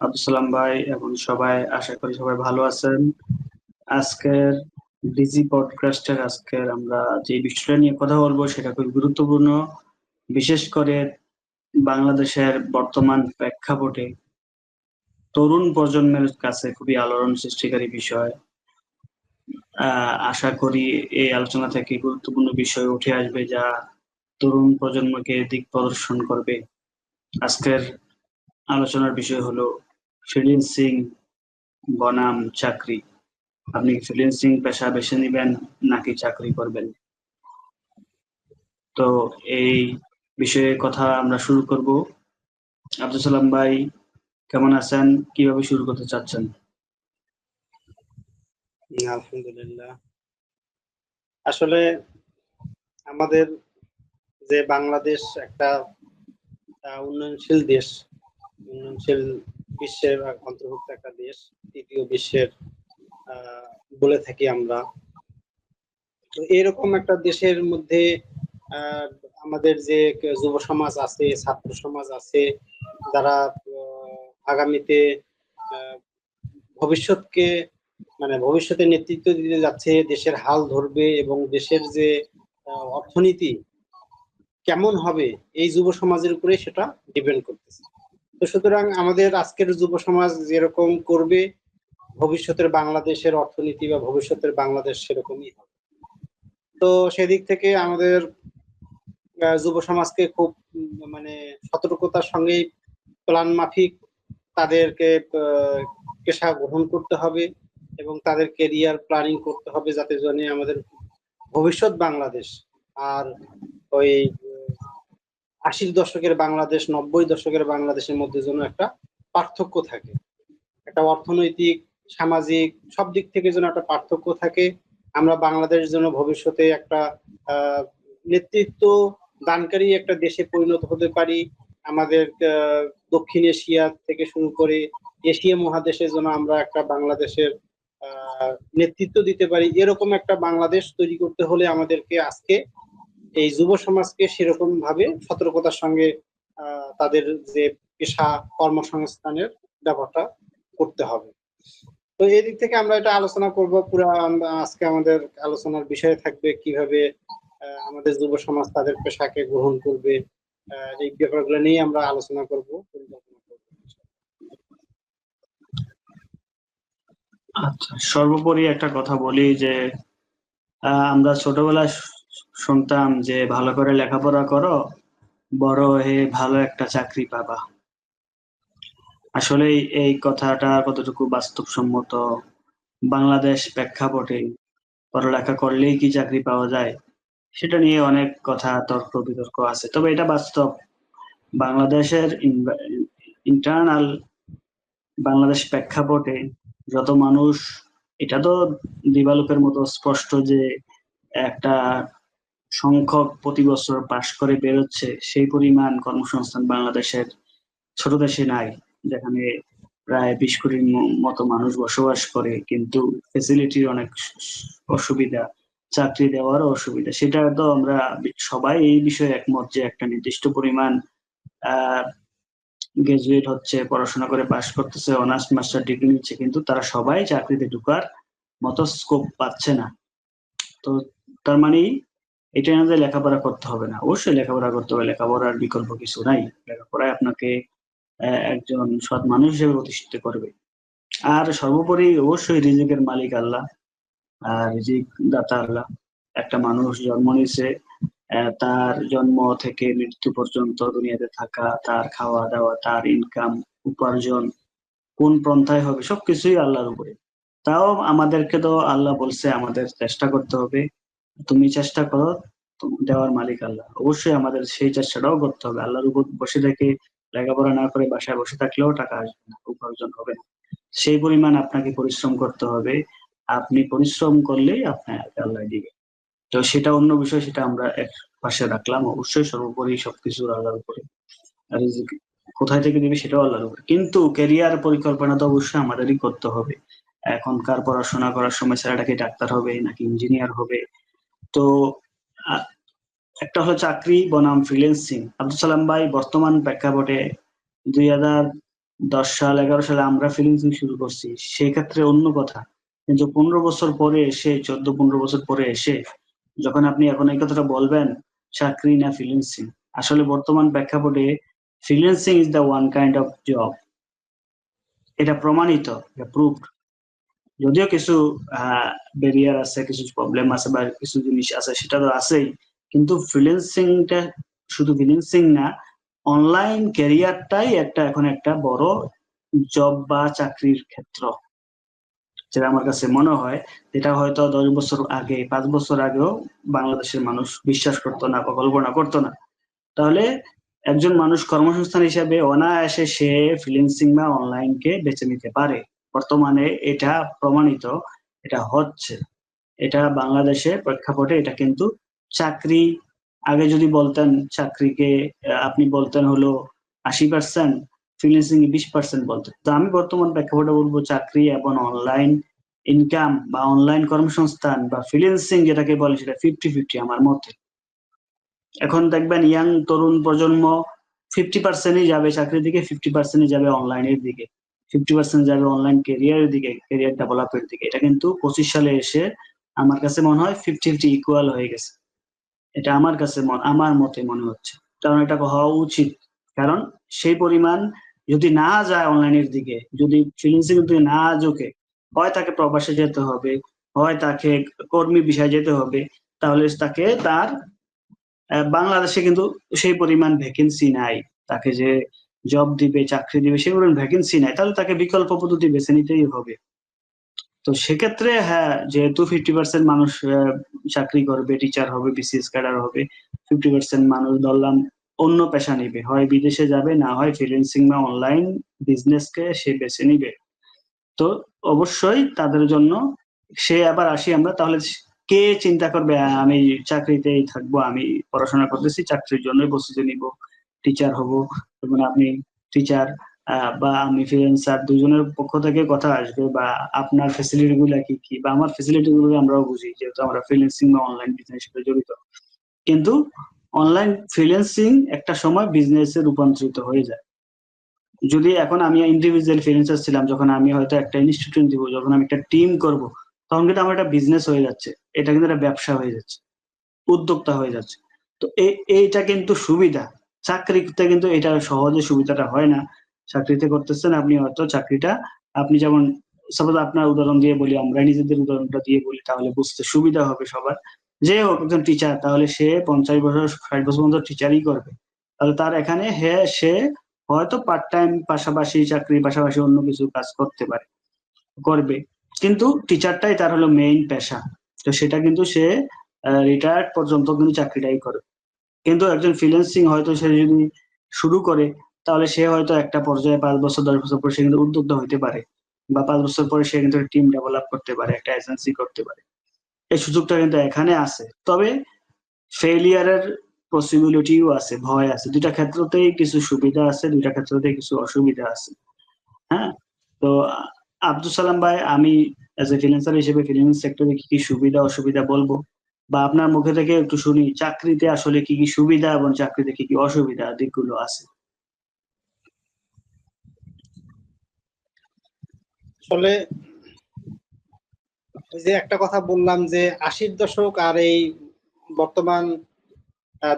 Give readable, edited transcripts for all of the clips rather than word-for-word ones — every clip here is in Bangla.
আব্দুল সালাম ভাই এবং সবাই, আশা করি সবাই ভালো আছেন। আজকের ডিজি পডকাস্টের আমরা যে বিষয়টা নিয়ে কথা বলবো সেটা খুব গুরুত্বপূর্ণ। বিশেষ করে বাংলাদেশের বর্তমান প্রেক্ষাপটে তরুণ প্রজন্মের কাছে খুবই আলোড়ন সৃষ্টিকারী বিষয়। আশা করি এই আলোচনা থেকে গুরুত্বপূর্ণ বিষয় উঠে আসবে যা তরুণ প্রজন্মকে দিক প্রদর্শন করবে। আজকের আলোচনার বিষয় হলো ফ্রিল্যান্সিং বনাম চাকরি। আপনি ফ্রিল্যান্সিং পেশা বেছে নিবেন নাকি চাকরি করবেন? তো এই বিষয়ে কথা আমরা শুরু করব। আব্দুল সালাম ভাই, কেমন আছেন? কিভাবে শুরু করতে চাচ্ছেন? আলহামদুলিল্লাহ। আসলে আমাদের যে বাংলাদেশ একটা উন্নয়নশীল দেশ, উন্নয়নশীল বিশ্বের অন্তর্ভুক্ত একটা দেশ, তৃতীয় বিশ্বের বলে থাকি আমরা। তো এরকম একটা দেশের মধ্যে আহ, আমাদের যে যুব সমাজ আছে, ছাত্র সমাজ আছে, যারা আগামীতে আহ, ভবিষ্যৎকে ভবিষ্যতে নেতৃত্ব দিতে যাচ্ছে, দেশের হাল ধরবে এবং দেশের যে অর্থনীতি কেমন হবে এই যুব সমাজের উপরে সেটা ডিপেন্ড করতেছে। তো সুতরাং আমাদের আজকের যুব সমাজ যেরকম করবে, ভবিষ্যতের বাংলাদেশের অর্থনীতি বা ভবিষ্যতের বাংলাদেশ সেরকমই হবে। তো সেদিক থেকে আমাদের যুব সমাজকে খুব সতর্কতার সঙ্গে প্ল্যান মাফিক তাদেরকে পেশা গ্রহণ করতে হবে এবং তাদের কেরিয়ার প্ল্যানিং করতে হবে, যাতে জন্য আমাদের ভবিষ্যৎ বাংলাদেশ আর ওই 80-র দশকের বাংলাদেশ, 90-র দশকের বাংলাদেশের মধ্যে যেন একটা পার্থক্য থাকে, একটা অর্থনৈতিক, সামাজিক সব দিক থেকে যেন একটা পার্থক্য থাকে। আমরা বাংলাদেশ যেন ভবিষ্যতে একটা আহ নেতৃত্ব দানকারী একটা দেশে পরিণত হতে পারি। আমাদের দক্ষিণ এশিয়া থেকে শুরু করে এশিয়া মহাদেশে যেন আমরা একটা বাংলাদেশের নেতৃত্ব দিতে পারি। এরকম একটা বাংলাদেশ তৈরি করতে হলে আমাদেরকে আজকে এই যুব সমাজকে সেরকম ভাবে সতর্কতার সঙ্গে তাদের যে পেশা কর্মসংস্থানের ব্যাপারটা করতে হবে। তো এই দিক থেকে আমরা এটা আলোচনা করব পুরো। আজকে আমাদের আলোচনার বিষয় থাকবে কিভাবে আমাদের যুব সমাজ তাদের পেশাকে গ্রহণ করবে। এই ব্যাপারগুলো নিয়ে আমরা আলোচনা করব, পরিকল্পনা করব। আচ্ছা, সর্বোপরি একটা কথা বলি যে আমরা ছোটবেলায় শুনতাম যে ভালো করে লেখাপড়া করো, বড় হয়ে ভালো একটা চাকরি পাবা। আসলে এই কথাটা কতটুকু বাস্তবসম্মত? বাংলাদেশ প্রেক্ষাপটে পড়ালেখা করলেই কি চাকরি পাওয়া যায়, সেটা নিয়ে অনেক কথা তর্ক বিতর্ক আছে। তবে এটা বাস্তব। বাংলাদেশের ইন্টারনাল বাংলাদেশ প্রেক্ষাপটে যত মানুষ, এটা তো দিবালোকের মতো স্পষ্ট যে একটা সংখ্যক প্রতি বছর পাশ করে বেরোচ্ছে, সেই পরিমাণ কর্মসংস্থান বাংলাদেশের ছোট দেশে নাই, যেখানে প্রায় 20 কোটির মতো মানুষ বসবাস করে, কিন্তু ফেসিলিটির অনেক অসুবিধা, চাকরি দেওয়ারও অসুবিধা। সেটা তো আমরা সবাই এই বিষয়ে একমত যে একটা নির্দিষ্ট পরিমাণ আহ গ্রাজুয়েট হচ্ছে, পড়াশোনা করে পাশ করতেছে, অনার্স মাস্টার ডিগ্রি নিচ্ছে, কিন্তু তারা সবাই চাকরিতে ঢোকার মতো স্কোপ পাচ্ছে না। তো তার মানে এটা না যে লেখাপড়া করতে হবে না, অবশ্যই লেখাপড়া করতে হবে, লেখাপড়ার বিকল্প কিছু নাই। লেখাপড়ায় আপনাকে একজন সৎ মানুষ হিসেবে প্রতিষ্ঠিত করবে। আর সর্বোপরি অবশ্যই রিজিকের মালিক আল্লাহ, আর রিজিক দাতা আল্লাহ। একটা মানুষ জন্ম নিয়েছে, তার জন্ম থেকে মৃত্যু পর্যন্ত দুনিয়াতে থাকা, তার খাওয়া দাওয়া, তার ইনকাম, উপার্জন কোন পন্থায় হবে, সবকিছুই আল্লাহর উপরে। তাও আমাদেরকে তো আল্লাহ বলছে আমাদের চেষ্টা করতে হবে। তুমি চেষ্টা করো, দেওয়ার মালিক আল্লাহ। অবশ্যই আমাদের সেই চেষ্টাটাও করতে হবে। আল্লাহর উপর বসে থেকে লেখাপড়া না করে বাসায় বসে থাকলেও টাকা আসবে না, উপার্জন হবে না। সেই পরিমাণ আপনাকে পরিশ্রম করতে হবে। আপনি পরিশ্রম করলেই আপনাকে আল্লাহ দিবে। তো সেটা অন্য বিষয়, সেটা আমরা এক পাশে রাখলাম। অবশ্যই সর্বোপরি সবকিছু আল্লাহর উপরে। আর রিজিক কোথায় থেকে দিবে সেটাও আল্লাহর উপরে, কিন্তু ক্যারিয়ার পরিকল্পনা তো অবশ্যই আমাদেরই করতে হবে। এখনকার পড়াশোনা করার সময় ছেলেটাকে ডাক্তার হবে নাকি ইঞ্জিনিয়ার হবে? তো আহ, একটা হলো চাকরি বনাম ফ্রিল্যান্সিং। আব্দুল সালাম ভাই, বর্তমান প্রেক্ষাপটে 10 সাল 11 সালে আমরা ফ্রিল্যান্সিং শুরু করছি, সেই ক্ষেত্রে অন্য কথা। কিন্তু 15 বছর পরে এসে, 14-15 বছর পরে এসে যখন আপনি এখন এই কথাটা বলবেন, চাকরি না ফ্রিল্যান্সিং, আসলে বর্তমান প্রেক্ষাপটে freelancing is the one kind of job. এটা প্রমাণিত, এটা প্রুভড। যদিও কিছু ব্যারিয়ার আছে, কিছু প্রবলেম আছে বা কিছু জিনিস আছে, সেটা তো আছেই। কিন্তু ফ্রিল্যান্সিংটা শুধু ফ্রিল্যান্সিং না, অনলাইন ক্যারিয়ারটাই এখন একটা বড় জব বা চাকরির ক্ষেত্র, যেটা আমার কাছে মনে হয়। যেটা হয়তো 10 বছর আগে, 5 বছর আগেও বাংলাদেশের মানুষ বিশ্বাস করতো না বা কল্পনা করতো না। তাহলে একজন মানুষ কর্মসংস্থান হিসাবে অনায়াসে সে ফ্রিল্যান্সিং বা অনলাইনকে বেছে নিতে পারে। বর্তমানে এটা প্রমাণিত, এটা হচ্ছে। এটা বাংলাদেশের প্রেক্ষাপটে এটা কিন্তু চাকরি, আগে যদি বলতেন চাকরিকে আপনি বলতেন হলো 80%, ফ্রিল্যান্সিং এ 20% বলতেন। তো আমি বর্তমান প্রেক্ষাপটে বলব চাকরি এবং অনলাইন ইনকাম বা অনলাইন কর্মসংস্থান বা ফ্রিল্যান্সিং যেটাকে বলে সেটা 50-50 আমার মতে। এখন দেখবেন ইয়াং তরুণ প্রজন্ম 50%ই যাবে চাকরির দিকে, 50%ই যাবে অনলাইনের দিকে, 50% যাবে অনলাইন ক্যারিয়ারের দিকে, ক্যারিয়ার ডেভেলপের দিকে। এটা কিন্তু 25 সালে এসে আমার কাছে মনে হয় 50-50 ইকুয়াল হয়ে গেছে। এটা আমার কাছে আমার মতে মনে হচ্ছে। কারণ এটা হওয়া উচিত। কারণ সেই পরিমাণ যদি না যায় অনলাইনের দিকে, যদি ফ্রিল্যান্সিং এর দিকে না ঝোঁকে, হয় তাকে প্রবাসে যেতে হবে, হয় তাকে কর্মী ভিসায় যেতে হবে, তাহলে তাকে তার বাংলাদেশে কিন্তু সেই পরিমাণ ভ্যাকেন্সি নাই। তাকে যে জব দিবে, চাকরি দিবে সে পরিমাণ ভ্যাকেন্সি নাই। তাহলে তাকে বিকল্প পদ্ধতি বেছে নিতেই হবে। তো সেক্ষেত্রে হ্যাঁ, যেহেতু 50% মানুষ চাকরি করবে, টিচার হবে, বিসিএস ক্যাডার হবে, 50% মানুষ ধরলাম অন্য পেশা নিবে। হয় বিদেশে যাবে, না হয় ফ্রিল্যান্সিং বা অনলাইন বিজনেসকে সে বেছে নিবে। তো অবশ্যই তাদের জন্য সে আবার আসি আমরা তাহলে কে চিন্তা করবে আমি চাকরিতেই থাকবো, আমি পড়াশোনা করতেছি, চাকরির জন্যই প্রস্তুতি নিব, টিচার হব। মানে আপনি টিচার বা আমি ফ্রিল্যান্সার, দুজনের পক্ষ থেকে কথা আসবে বা আপনার ফ্যাসিলিটি গুলা কি কি বা আমার ফ্যাসিলিটি গুলো আমরাও বুঝি, যেহেতু আমরা ফ্রিল্যান্সিং বা অনলাইন বিজনেসের সাথে জড়িত। কিন্তু অনলাইন ফ্রিল্যান্সিং একটা সময় বিজনেসে রূপান্তরিত হয়ে যায়। যদি এখন আমি ইন্ডিভিজুয়াল ফ্রিল্যান্সার ছিলাম, যখন আমি হয়তো একটা ইনস্টিটিউট দিব, যখন আমি একটা টিম করব, তখন কিন্তু আমার একটা বিজনেস হয়ে যাচ্ছে। এটা কিন্তু একটা ব্যবসা হয়ে যাচ্ছে, উদ্যোক্তা হয়ে যাচ্ছে। তো এইটা কিন্তু সুবিধা। চাকরিতে কিন্তু এটা সহজে সুবিধাটা হয় না। চাকরিতে করতেছেন আপনি হয়তো চাকরিটা, আপনি যেমন সাপোজ আপনার উদাহরণ দিয়ে বলি, আমরা নিজেদের উদাহরণটা দিয়ে বলি তাহলে বুঝতে সুবিধা হবে সবার। যে হোক একজন টিচার, তাহলে সে 50 বছর 60 বছর পর্যন্ত টিচারই করবে। তাহলে তার এখানে সে হয়তো পার্ট টাইম পাশাপাশি চাকরির পাশাপাশি অন্য কিছু কাজ করতে পারে, করবে। কিন্তু টিচারটাই তার হলো মেইন পেশা। তো সেটা কিন্তু সে রিটায়ার্ড পর্যন্ত কিন্তু চাকরিটাই করে। কিন্তু একজন ফ্রিল্যান্সিং হয়তো সে যদি শুরু করে, তাহলে সে হয়তো একটা পর্যায়ে 5 বছর 10 বছর পরে সে কিন্তু উদ্যোক্তা হইতে পারে। বা 5 বছর পরে সে কিন্তু টিম ডেভেলপ করতে পারে, একটা এজেন্সি করতে পারে। এই সুযোগটা কিন্তু এখানে আছে। তবে ফেইলিয়ার এর পসিবিলিটিও আছে, ভয় আছে। ২ টা ক্ষেত্রতেই কিছু সুবিধা আছে, ২ টা ক্ষেত্রতেই কিছু অসুবিধা আছে। হ্যাঁ? তো আব্দুল সালাম ভাই, আমি এজ এ ফ্রিল্যান্সার হিসেবে ফ্রিল্যান্স সেক্টরে কি সুবিধা অসুবিধা বলবো? বা আপনার মুখে থেকে একটু শুনি চাকরিতে আসলে কি সুবিধা এবং চাকরিতে কি অসুবিধা দিকগুলো আছে? আসলে ওই যে একটা কথা বললাম যে 80-র দশক আর এই বর্তমান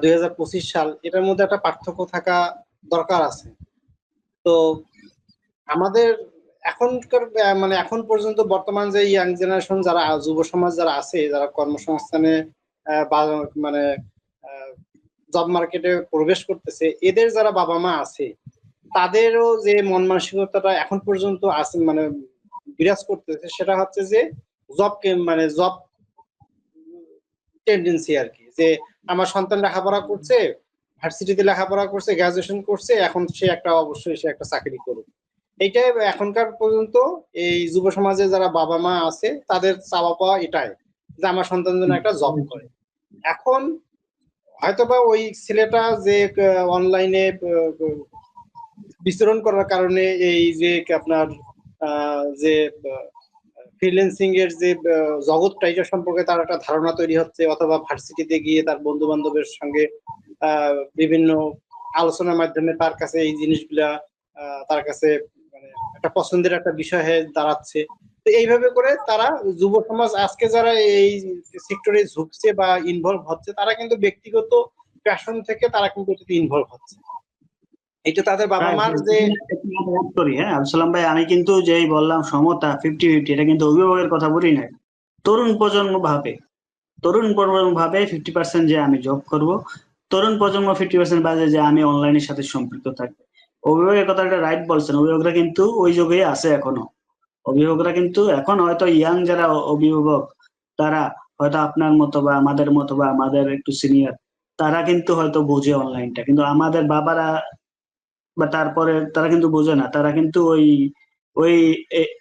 2025 সাল, এটার মধ্যে একটা পার্থক্য থাকা দরকার আছে। তো আমাদের এখনকার মানে এখন পর্যন্ত বর্তমান যে ইয়াং জেনারেশন যারা যুব সমাজ যারা আছে, যারা কর্মসংস্থানে বা মানে জব মার্কেটে প্রবেশ করতেছে, এদের যারা বাবা মা আছে তাদেরও যে মন মানসিকতাটা এখন পর্যন্ত আছে মানে বিরাজ করতেছে, সেটা হচ্ছে যে জব টেন্ডেন্সি আর কি, যে আমার সন্তান লেখাপড়া করছে, ভার্সিটিতে লেখাপড়া করছে, গ্রাজুয়েশন করছে, এখন সে একটা অবশ্যই সে একটা চাকরি করুক। এইটাই এখনকার পর্যন্ত এই যুব সমাজে যারা বাবা মা আছে তাদের চাওয়া পাওয়া এটাই, যে আমার সন্তান যেন একটা জব করে। এখন হয়তোবা ওই ছেলেটা যে অনলাইনে বিচরণ করার কারণে এই যে আপনার যে ফ্রিল্যান্সিং এর যে জগৎটা এটা সম্পর্কে তার একটা ধারণা তৈরি হচ্ছে, অথবা ভার্সিটিতে গিয়ে তার বন্ধু বান্ধবের সঙ্গে বিভিন্ন আলোচনার মাধ্যমে তার কাছে এই জিনিসগুলা তার কাছে একটা পছন্দের একটা বিষয় হয়ে দাঁড়াচ্ছে। তো এইভাবে করে তারা যুব সমাজ আজকে যারা এই সেক্টরে ঝুঁকছে বা ইনভলভ হচ্ছে, তারা কিন্তু ব্যক্তিগত প্যাশন থেকে তারা কিন্তু এটাতে ইনভলভ হচ্ছে। এটা তাদের বাবা Right, মার right. যে এখানে একটা add করি, হ্যাঁ আবসালাম ভাই, আমি কিন্তু যেই বললাম সমতা 50-50, এটা কিন্তু অভিভাবকের কথা বলি নাই। তরুণ প্রজন্ম ভাবে, তরুণ প্রজন্ম ভাবে 50% যে আমি জব করব, তরুণ প্রজন্ম 50% বাজে যে আমি অনলাইনের সাথে সম্পৃক্ত থাকবো। অভিভাবকের কথাটা রাইট বলছেন, অভিভাবকরা কিন্তু ওই যুগেই আছে এখনো। অভিভাবকরা কিন্তু এখন হয়তো ইয়াং যারা অভিভাবক, তারা হয়তো আপনার মতো বা আমাদের মতো বা আমাদের একটু সিনিয়র, তারা কিন্তু হয়তো বোঝে অনলাইনটা, কিন্তু আমাদের বাবারা বা তারপরে তারা কিন্তু বোঝে না, তারা কিন্তু ওই ওই এ-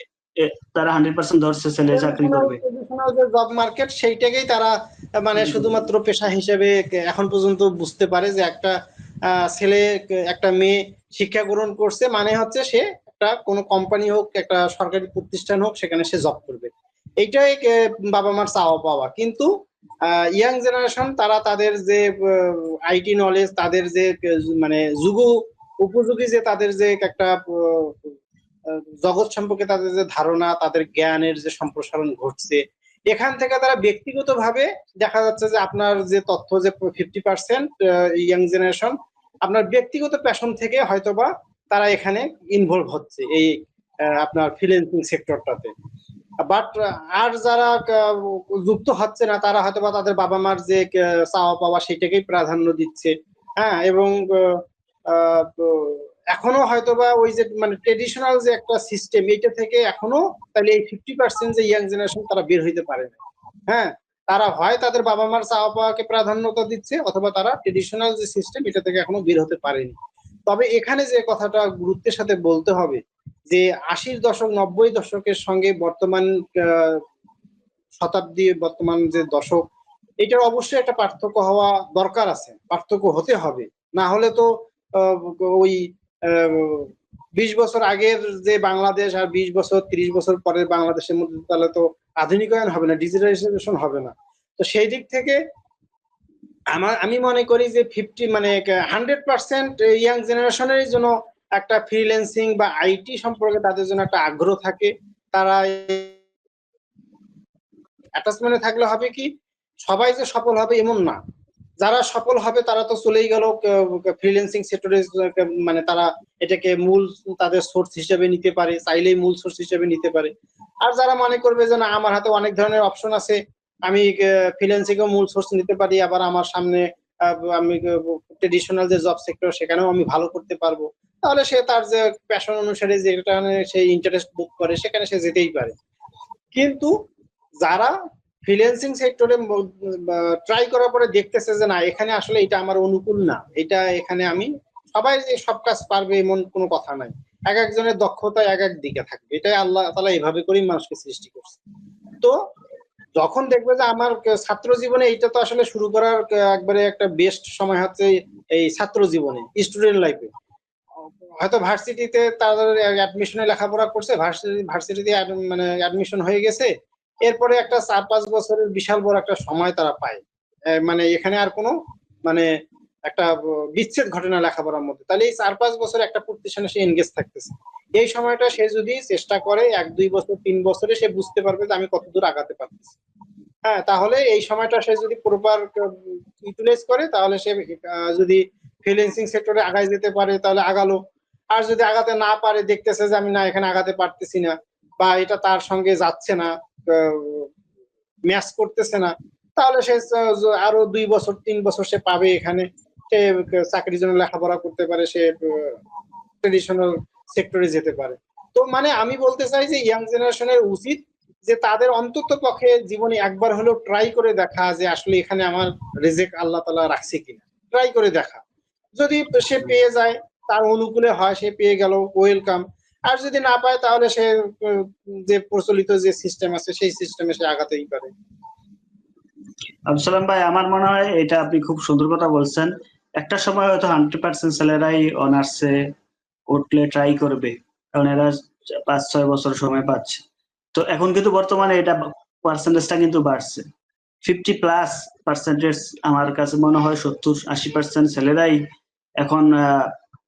তারা 100% ধরছে ছেলে চাকরি করবে। ট্রেডিশনাল যে জব মার্কেট সেইটাকেই তারা মানে শুধুমাত্র পেশা হিসেবে এখন পর্যন্ত বুঝতে পারে যে একটা ছেলে একটা মেয়ে শিক্ষা গ্রহণ করছে মানে হচ্ছে সে একটা কোনো কোম্পানি হোক, একটা সরকারি প্রতিষ্ঠান হোক, সেখানে সে জব করবে। এইটাই বাবা মার চাওয়া পাওয়া। কিন্তু ইয়াং জেনারেশন তারা তাদের যে আইটি নলেজ, তাদের যে মানে যুগ উপযোগী যে তাদের যে একটা জগৎ সম্পর্কে তাদের যে ধারণা, তাদের জ্ঞানের যে সম্প্রসারণ ঘটছে, এখান থেকে তারা ব্যক্তিগতভাবে দেখা যাচ্ছে যে আপনার যে তথ্য যে 50% ইয়াং জেনারেশন আপনার ব্যক্তিগত প্যাশন থেকে হয়তোবা তারা এখানে ইনভলভ হচ্ছে এই আপনার ফ্রিল্যান্সিং সেক্টরটাতে। বাট আর যারা যুক্ত হচ্ছে না, তারা হয়তোবা তাদের বাবা মার যে চাওয়া পাওয়া সেটাকেই প্রাধান্য দিচ্ছে। হ্যাঁ, এবং তো এখনো হয়তোবা ওই যে মানে ট্রেডিশনাল যে একটা সিস্টেম, এইটা থেকে এখনো তাহলে এই 50% যে ইয়াং জেনারেশন তারা বের হইতে পারে না। হ্যাঁ, তারা হয় তাদের বাবা মার চাওয়া পাওয়াকে প্রাধান্যতা দিচ্ছে, অথবা তারা ট্রেডিশনাল যে সিস্টেম এটা থেকে এখনো বের হতে পারেনি। তবে এখানে যে কথাটা গুরুত্বের সাথে বলতে হবে যে 80-র দশক 90 দশকের সঙ্গে বর্তমান শতাব্দী, বর্তমান যে দশক, এটার অবশ্যই একটা পার্থক্য হওয়া দরকার আছে, পার্থক্য হতে হবে। না হলে তো ওই 20 বছর আগের যে বাংলাদেশ আর 20 বছর 30 বছর পরের বাংলাদেশের মধ্যে তাহলে তো আধুনিকায়ন হবে না, ডিজিটালাইজেশন হবে না। তো সেই দিক থেকে আমি মনে করি যে 100% ইয়াং জেনারেশনের জন্য একটা ফ্রিল্যান্সিং বা আইটি সম্পর্কে তাদের জন্য একটা আগ্রহ থাকে। তারা অ্যাটাচমেন্টে থাকলে হবে কি, সবাই যে সফল হবে এমন না। যারা সফল হবে তারা তো চলেই গেল ফ্রিল্যান্সিং সেক্টরে, মানে তারা এটাকে মূল তাদের সোর্স হিসেবে নিতে পারে, চাইলেই মূল সোর্স হিসেবে নিতে পারে। আর যারা মনে করবে যে না, আমার হাতে অনেক ধরনের অপশন আছে, আমি ফ্রিল্যান্সিং এও মূল সোর্স নিতে পারি, আবার আমার সামনে আমি ট্রেডিশনাল যে জব সেক্টর সেখানেও আমি ভালো করতে পারবো, তাহলে সে তার যে প্যাশন অনুসারে যেটা সে ইন্টারেস্ট বোধ করে সেখানে সে যেতেই পারে। কিন্তু যারা ফ্রিল্যান্সিং সেক্টরে ট্রাই করার পরে দেখতেছে যে না, এখানে আসলে এটা আমার অনুকূল না, এটা এখানে আমি সবাই যে সব কাজ পারবে এমন কোনো কথা নাই। এক একজনের দক্ষতা এক এক দিকে থাকবে, এটাই আল্লাহ তাআলা এইভাবে করেই মানুষকে সৃষ্টি করছে। তো যখন দেখবে যে আমার ছাত্র জীবনে এইটা তো আসলে শুরু করার একবারে একটা বেস্ট সময় হচ্ছে এই ছাত্র জীবনে, স্টুডেন্ট লাইফে। হয়তো ভার্সিটিতে তাদের অ্যাডমিশনে লেখাপড়া করছে, ভার্সিটিতে মানে অ্যাডমিশন হয়ে গেছে, এরপরে একটা 4-5 বছরের বিশাল বড় একটা সময় তারা পায়। মানে এখানে আর কোনো মানে একটা বিচ্ছেদ ঘটে না লেখাপড়ার মধ্যে। তাহলে এই 4-5 বছর একটা প্রতিষ্ঠানে সে এনগেজ থাকতেছে। এই সময়টা সে যদি চেষ্টা করে 1-2 বছর 3 বছরে সে বুঝতে পারবে যে আমি কতদূর আগাতে পারতেছি। হ্যাঁ, তাহলে এই সময়টা সে যদি প্রপার ইউটিলাইজ করে, তাহলে সে যদি ফ্রিল্যান্সিং সেক্টরে আগায় যেতে পারে তাহলে আগালো। আর যদি আগাতে না পারে, দেখতেছে যে আমি না এখানে আগাতে পারতেছি না, বা এটা তার সঙ্গে যাচ্ছে না, ম্যাচ করতেছে না, তাহলে সে আরো 2 বছর 3 বছর সে পাবে এখানে, সে চাকরির জন্য লেখাপড়া করতে পারে, সে ট্রেডিশনাল সেক্টরে যেতে পারে। তো মানে আমি বলতে চাই যে ইয়াং জেনারেশনের উচিত যে তাদের অন্তত পক্ষে জীবনে একবার হলেও ট্রাই করে দেখা যে আসলে এখানে আমার রিজেক আল্লাহ তাআলা রাখছে কিনা, ট্রাই করে দেখা। যদি সে পেয়ে যায়, তার অনুকূলে হয়, সে পেয়ে গেল, ওয়েলকাম। আর যদি না পায় তাহলে সে যে প্রচলিত যে সিস্টেম আছে সেই সিস্টেমে সে আগাতেই পারে। আবসালাম ভাই, আমার মনে হয় এটা আপনি খুব সুন্দর কথা বলছেন। একটা সময় হয়তো 100% ছেলেরাই অনার্সে উঠলে ট্রাই করবে, কারণ এরা 5-6 বছর সময় পাচ্ছে। তো এখন কিন্তু বর্তমানে এটা পার্সেন্টেজটা কিন্তু বাড়ছে, 50+পার্সেন্টেজ। আমার কাছে মনে হয় 70-80% ছেলেরাই এখন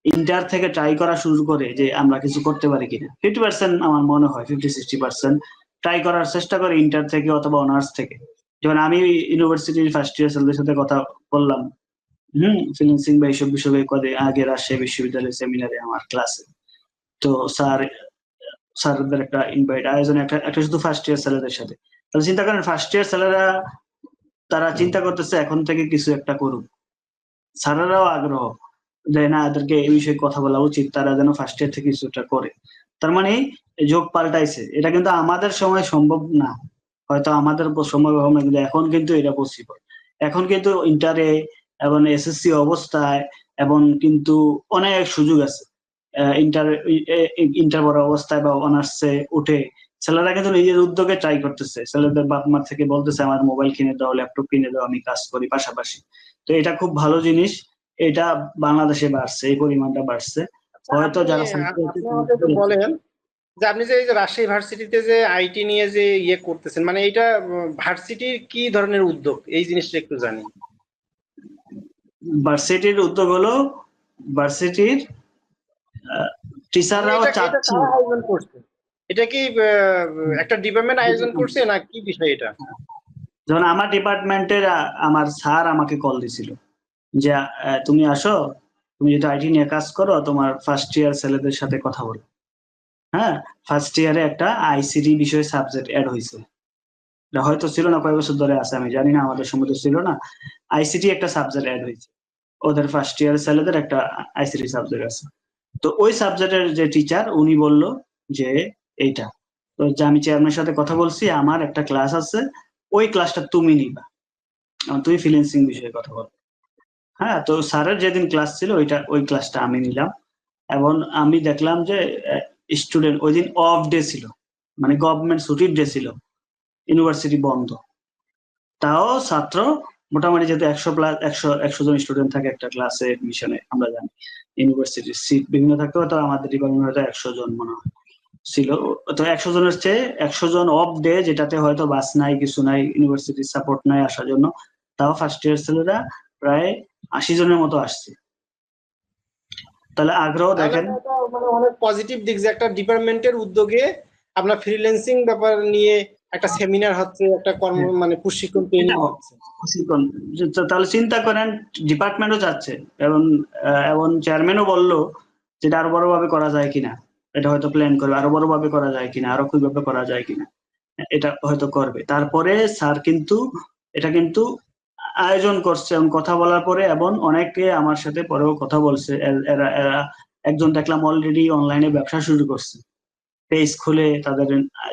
ইন্টার থেকে ট্রাই করা শুরু করে যে আমরা কিছু করতে পারি কিনা। 50% আমার মনে হয় 50-60% ট্রাই করার চেষ্টা করে ইন্টার থেকে অথবা অনার্স থেকে। যেমন আমি ইউনিভার্সিটির ফার্স্ট ইয়ার ছেলেদের সাথে কথা বললাম, ফ্রিল্যান্সিং বা এইসব বিষয়ে আগে রাজশাহী বিশ্ববিদ্যালয়ের সেমিনারে আমার ক্লাসে। তো স্যারদের একটা ইনভাইট আয়োজন একটা শুধু ফার্স্ট ইয়ার ছেলেদের সাথে। তাহলে চিন্তা করেন ফার্স্ট ইয়ার ছেলেরা তারা চিন্তা করতেছে এখন থেকে কিছু একটা করুক। স্যারেরাও আগ্রহ যে না এদেরকে এই বিষয়ে কথা বলা উচিত, তারা যেন ফার্স্ট ইয়ার থেকে কিছুটা করে। তার মানে যোগ পাল্টাইছে। এটা কিন্তু আমাদের সময় সম্ভব না, হয়তো আমাদের সময় হবে না, কিন্তু এখন কিন্তু এটা পসিবল। এখন কিন্তু ইন্টারে এবং এসএসসি অবস্থায় এবং কিন্তু অনেক সুযোগ আছে। ইন্টার পড়া অবস্থায় বা অনার্সে উঠে ছেলেরা কিন্তু নিজের উদ্যোগে ট্রাই করতেছে। ছেলেদের বাপ মা থেকে বলতেছে আমার মোবাইল কিনে দাও, ল্যাপটপ কিনে দাও, আমি কাজ করি পাশাপাশি। তো এটা খুব ভালো জিনিস। এটা বাংলাদেশে বাড়ছে, এই পরিমাণটা বাড়ছে। আচ্ছা, হয়তো আপনি যারা আপনি আমাকে একটু বলেন যে আপনি যে এই যে রাজশাহী ভার্সিটিতে যে আইটি নিয়ে যে ইয়ে করতেছেন, মানে এটা ভার্সিটির কি ধরনের উদ্যোগ, এই জিনিসটা একটু জানি। ভার্সিটির উদ্যোগ হলো ভার্সিটির মানে টিচাররাও এটা এটা চাচ্ছে। কারা আয়োজন করছে? এটা কি একটা ডিপার্টমেন্ট আয়োজন করছে না কি বিষয় এটা? যেমন আমার ডিপার্টমেন্টের আমার স্যার আমাকে কল দিছিল যে তুমি আসো, তুমি যেহেতু আইটি নিয়ে কাজ করো, তোমার ফার্স্ট ইয়ার ছেলেদের সাথে কথা বলো। হ্যাঁ, ফার্স্ট ইয়ারে একটা আইসিটি বিষয়ে সাবজেক্ট অ্যাড হয়েছে। এটা হয়তো ছিল না, কয়েক বছর ধরে আছে আমি জানি না, আমাদের সময় তো ছিল না। আইসিটি একটা সাবজেক্ট অ্যাড হয়েছে, ওদের ফার্স্ট ইয়ার ছেলেদের একটা আইসিটি সাবজেক্ট আছে। তো ওই সাবজেক্টের যে টিচার উনি বলল যে এইটা, তো যে আমি চেয়ারম্যানের সাথে কথা বলছি, আমার একটা ক্লাস আছে, ওই ক্লাসটা তুমি নিবা, তুমি ফ্রিল্যান্সিং বিষয়ে কথা বলো। হ্যাঁ, তো স্যারের যেদিন ক্লাস ছিল ওই ক্লাসটা আমি নিলাম। এবং আমি দেখলাম যে স্টুডেন্ট ওই দিন অফ ডে ছিল, মানে গভর্নমেন্ট ছুটির ডে ছিল, ইউনিভার্সিটি বন্ধ। তাও ছাত্র মোটামুটি, যেহেতু 100 জন স্টুডেন্ট থাকে একটা ক্লাসে এডমিশনে, আমরা জানি ইউনিভার্সিটির সিট বিভিন্ন থাকতে হয়, তো আমাদের ডিপার্টমেন্ট হয়তো 100 জন মনে হয় ছিল। তো 100 জনের চেয়ে 100 জন অফ ডে, যেটাতে হয়তো বাস নাই, কিছু নাই, ইউনিভার্সিটির সাপোর্ট নাই আসার জন্য, তাও ফার্স্ট ইয়ার ছেলেরা প্রায় 80 জনের মতো আসছে। তাহলে আগ্রহ তাহলে দেখেন। তো এটা মানে অনেক পজিটিভ দিক যে একটা ডিপার্টমেন্টের উদ্যোগে আপনার ফ্রিল্যান্সিং ব্যাপার নিয়ে একটা সেমিনার হচ্ছে, একটা কর্ম হ্যাঁ, মানে প্রশিক্ষণ ট্রেনিং এটাও হচ্ছে। প্রশিক্ষণ। তাহলে চিন্তা করেন, ডিপার্টমেন্টও যাচ্ছে এবং এবং চেয়ারম্যানও বললো যেটা আরো বড়ভাবে করা যায় কিনা। এটা হয়তো প্ল্যান করবে আরো বড়ভাবে করা যায় কিনা, আরো কিভাবে করা যায় কিনা, এটা হয়তো করবে। তারপরে স্যার কিন্তু এটা কিন্তু আয়োজন করছে এবং কথা বলার পরে, এবং অনেকে আমার সাথে পরেও কথা বলছে। এরা এরা একজন দেখলাম অলরেডি অনলাইনে ব্যবসা শুরু করছে, পেজ খুলে তাদের,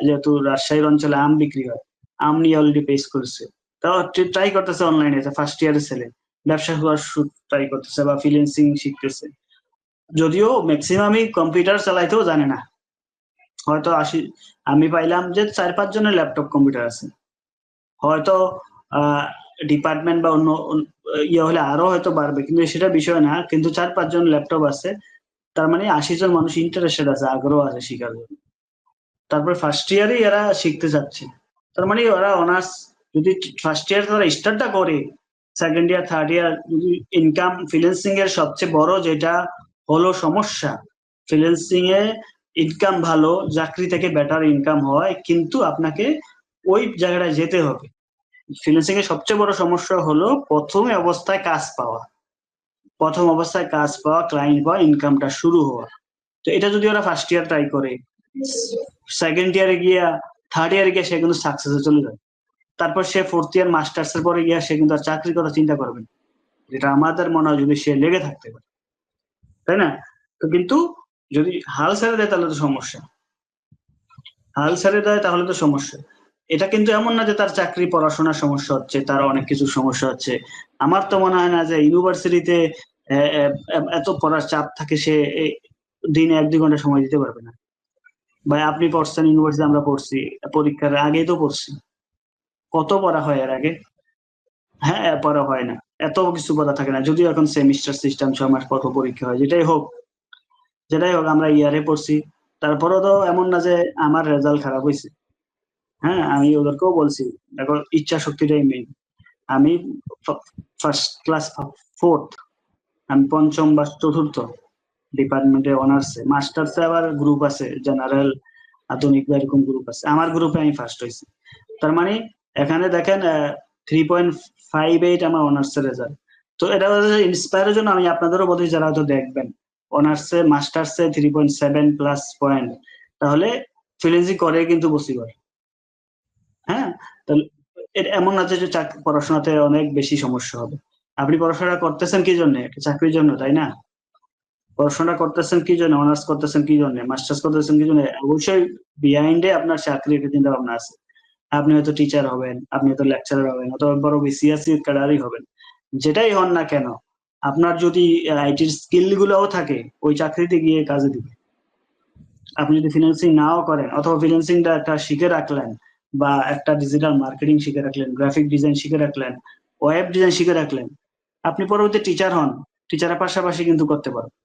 যেহেতু রাজশাহীর অঞ্চলে আম বিক্রি হয়, আম নিয়ে অলরেডি পেজ করছে। তাও ট্রাই করতেছে অনলাইনে, ফার্স্ট ইয়ারের ছেলে ব্যবসা করার ট্রাই করতেছে বা ফ্রিল্যান্সিং শিখতেছে। যদিও ম্যাক্সিমামই কম্পিউটার চালাইতেও জানে না। হয়তো আমি পাইলাম যে 4-5 জনের ল্যাপটপ কম্পিউটার আছে। হয়তো ডিপার্টমেন্ট বা অন্য ইয়ে হলে আরো হয়তো বাড়বে, কিন্তু সেটা বিষয় না, কিন্তু 4-5 জন ল্যাপটপ আছে। তার মানে 80 জন মানুষ ইন্টারেস্টেড আছে, আগ্রহ আছে শিখার জন্য। তারপর ফার্স্ট ইয়ারে এরা শিখতে যাচ্ছে। তার মানে ওরা অনার্স যদি ফার্স্ট ইয়ার তারা স্টার্টটা করে, সেকেন্ড ইয়ার থার্ড ইয়ার যদি ইনকাম, ফ্রিল্যান্সিং এর সবচেয়ে বড় যেটা হলো সমস্যা, ফ্রিল্যান্সিং এ ইনকাম ভালো, চাকরি থেকে বেটার ইনকাম হয়, কিন্তু আপনাকে ওই জায়গাটায় যেতে হবে। ফ্রিল্যান্সিং এর সবচেয়ে বড় সমস্যা হলো প্রথম অবস্থায় কাজ পাওয়া, ক্লায়েন্ট পাওয়া, ইনকামটা শুরু হওয়া। তো এটা যদি ওরা ফার্স্ট ইয়ার ট্রাই করে, সেকেন্ড ইয়ারে গিয়া, থার্ড ইয়ারে গিয়ে সে কিন্তু সাকসেসে চলে যাবে। তারপর সে ফোর্থ ইয়ার মাস্টার্স এর পরে গিয়া সে কিন্তু আর চাকরির কথা চিন্তা করবে না, যেটা আমাদের মনে হয় যদি সে লেগে থাকতে পারে, তাই না? তো কিন্তু যদি হাল ছেড়ে দেয় তাহলে তো সমস্যা, হাল ছেড়ে দেয় তাহলে তো সমস্যা। এটা কিন্তু এমন না যে তার চাকরি পড়াশোনার সমস্যা হচ্ছে, তার অনেক কিছু সমস্যা হচ্ছে। আমার তো মনে হয় না যে ইউনিভার্সিটিতে এত পড়ার চাপ থাকে, সে দিনে 1-2 ঘন্টা সময় দিতে পারবে না। ভাই আপনি পড়ছেন ইউনিভার্সিটি, আমরা পড়ছি, পরীক্ষার আগেই তো পড়ছি, কত পড়া হয় এর আগে? হ্যাঁ, পড়া হয় না, এত কিছু পড়া থাকে না। যদিও এখন সেমিস্টার সিস্টেম, 6 মাস পর পর পরীক্ষা হয়। যেটাই হোক আমরা ইয়ারে পড়ছি। তারপরেও তো এমন না যে আমার রেজাল্ট খারাপ হয়েছে। হ্যাঁ, আমি ওদেরকেও বলছি, দেখো ইচ্ছা শক্তিটাই মেইন। আমি ফার্স্ট ক্লাস ফোর্থ, আমি পঞ্চম বা চতুর্থ, ডিপার্টমেন্টে অনার্সে, মাস্টার্সে আবার গ্রুপ আছে, জেনারেল, আধুনিক বা এরকম গ্রুপ আছে। আমার গ্রুপে আমি ফার্স্ট হয়েছি। তার মানে এখানে দেখেন 3.58 আমার অনার্সের রেজাল্ট। তো এটা ইন্সপায়ারের জন্য আমি আপনাদেরও বলি, যারা হয়তো দেখবেন অনার্সে মাস্টার্সে 3.7 প্লাস পয়েন্ট, তাহলে ফ্রিল্যান্সিং করে কিন্তু পসিবল। হ্যাঁ, তাহলে এমন না যে পড়াশোনাতে অনেক বেশি সমস্যা হবে। আপনি পড়াশোনা করতেছেন কি জন্য? একটা চাকরির জন্য, তাই না? পড়াশোনা করতেছেন কি জন্য? অনার্স করতেছেন কি জন্য? মাস্টার্স করতেছেন কি জন্য? অবশ্যই বিহাইন্ডে আপনার চাকরির একটা চিন্তা ভাবনা আছে। আপনি হয়তো টিচার হবেন, আপনি হয়তো লেকচারার হবেন, অথবা বড় বিসিএস ক্যাডারই হবেন। যেটাই হন না কেন, আপনার যদি আইটির স্কিল গুলোও থাকে, ওই চাকরিতে গিয়ে কাজে দিবে। আপনি যদি ফ্রিল্যান্সিং নাও করেন, অথবা ফ্রিল্যান্সিংটা একটা শিখে রাখলেন, বা একটা ডিজিটাল মার্কেটিং শিখে রাখলেন, গ্রাফিক ডিজাইন শিখে রাখলেন, ওয়েব ডিজাইন শিখে রাখলেন, আপনি পরবর্তী টিচার হন, টিচারের পাশাপাশি কিন্তু করতে পারবেন,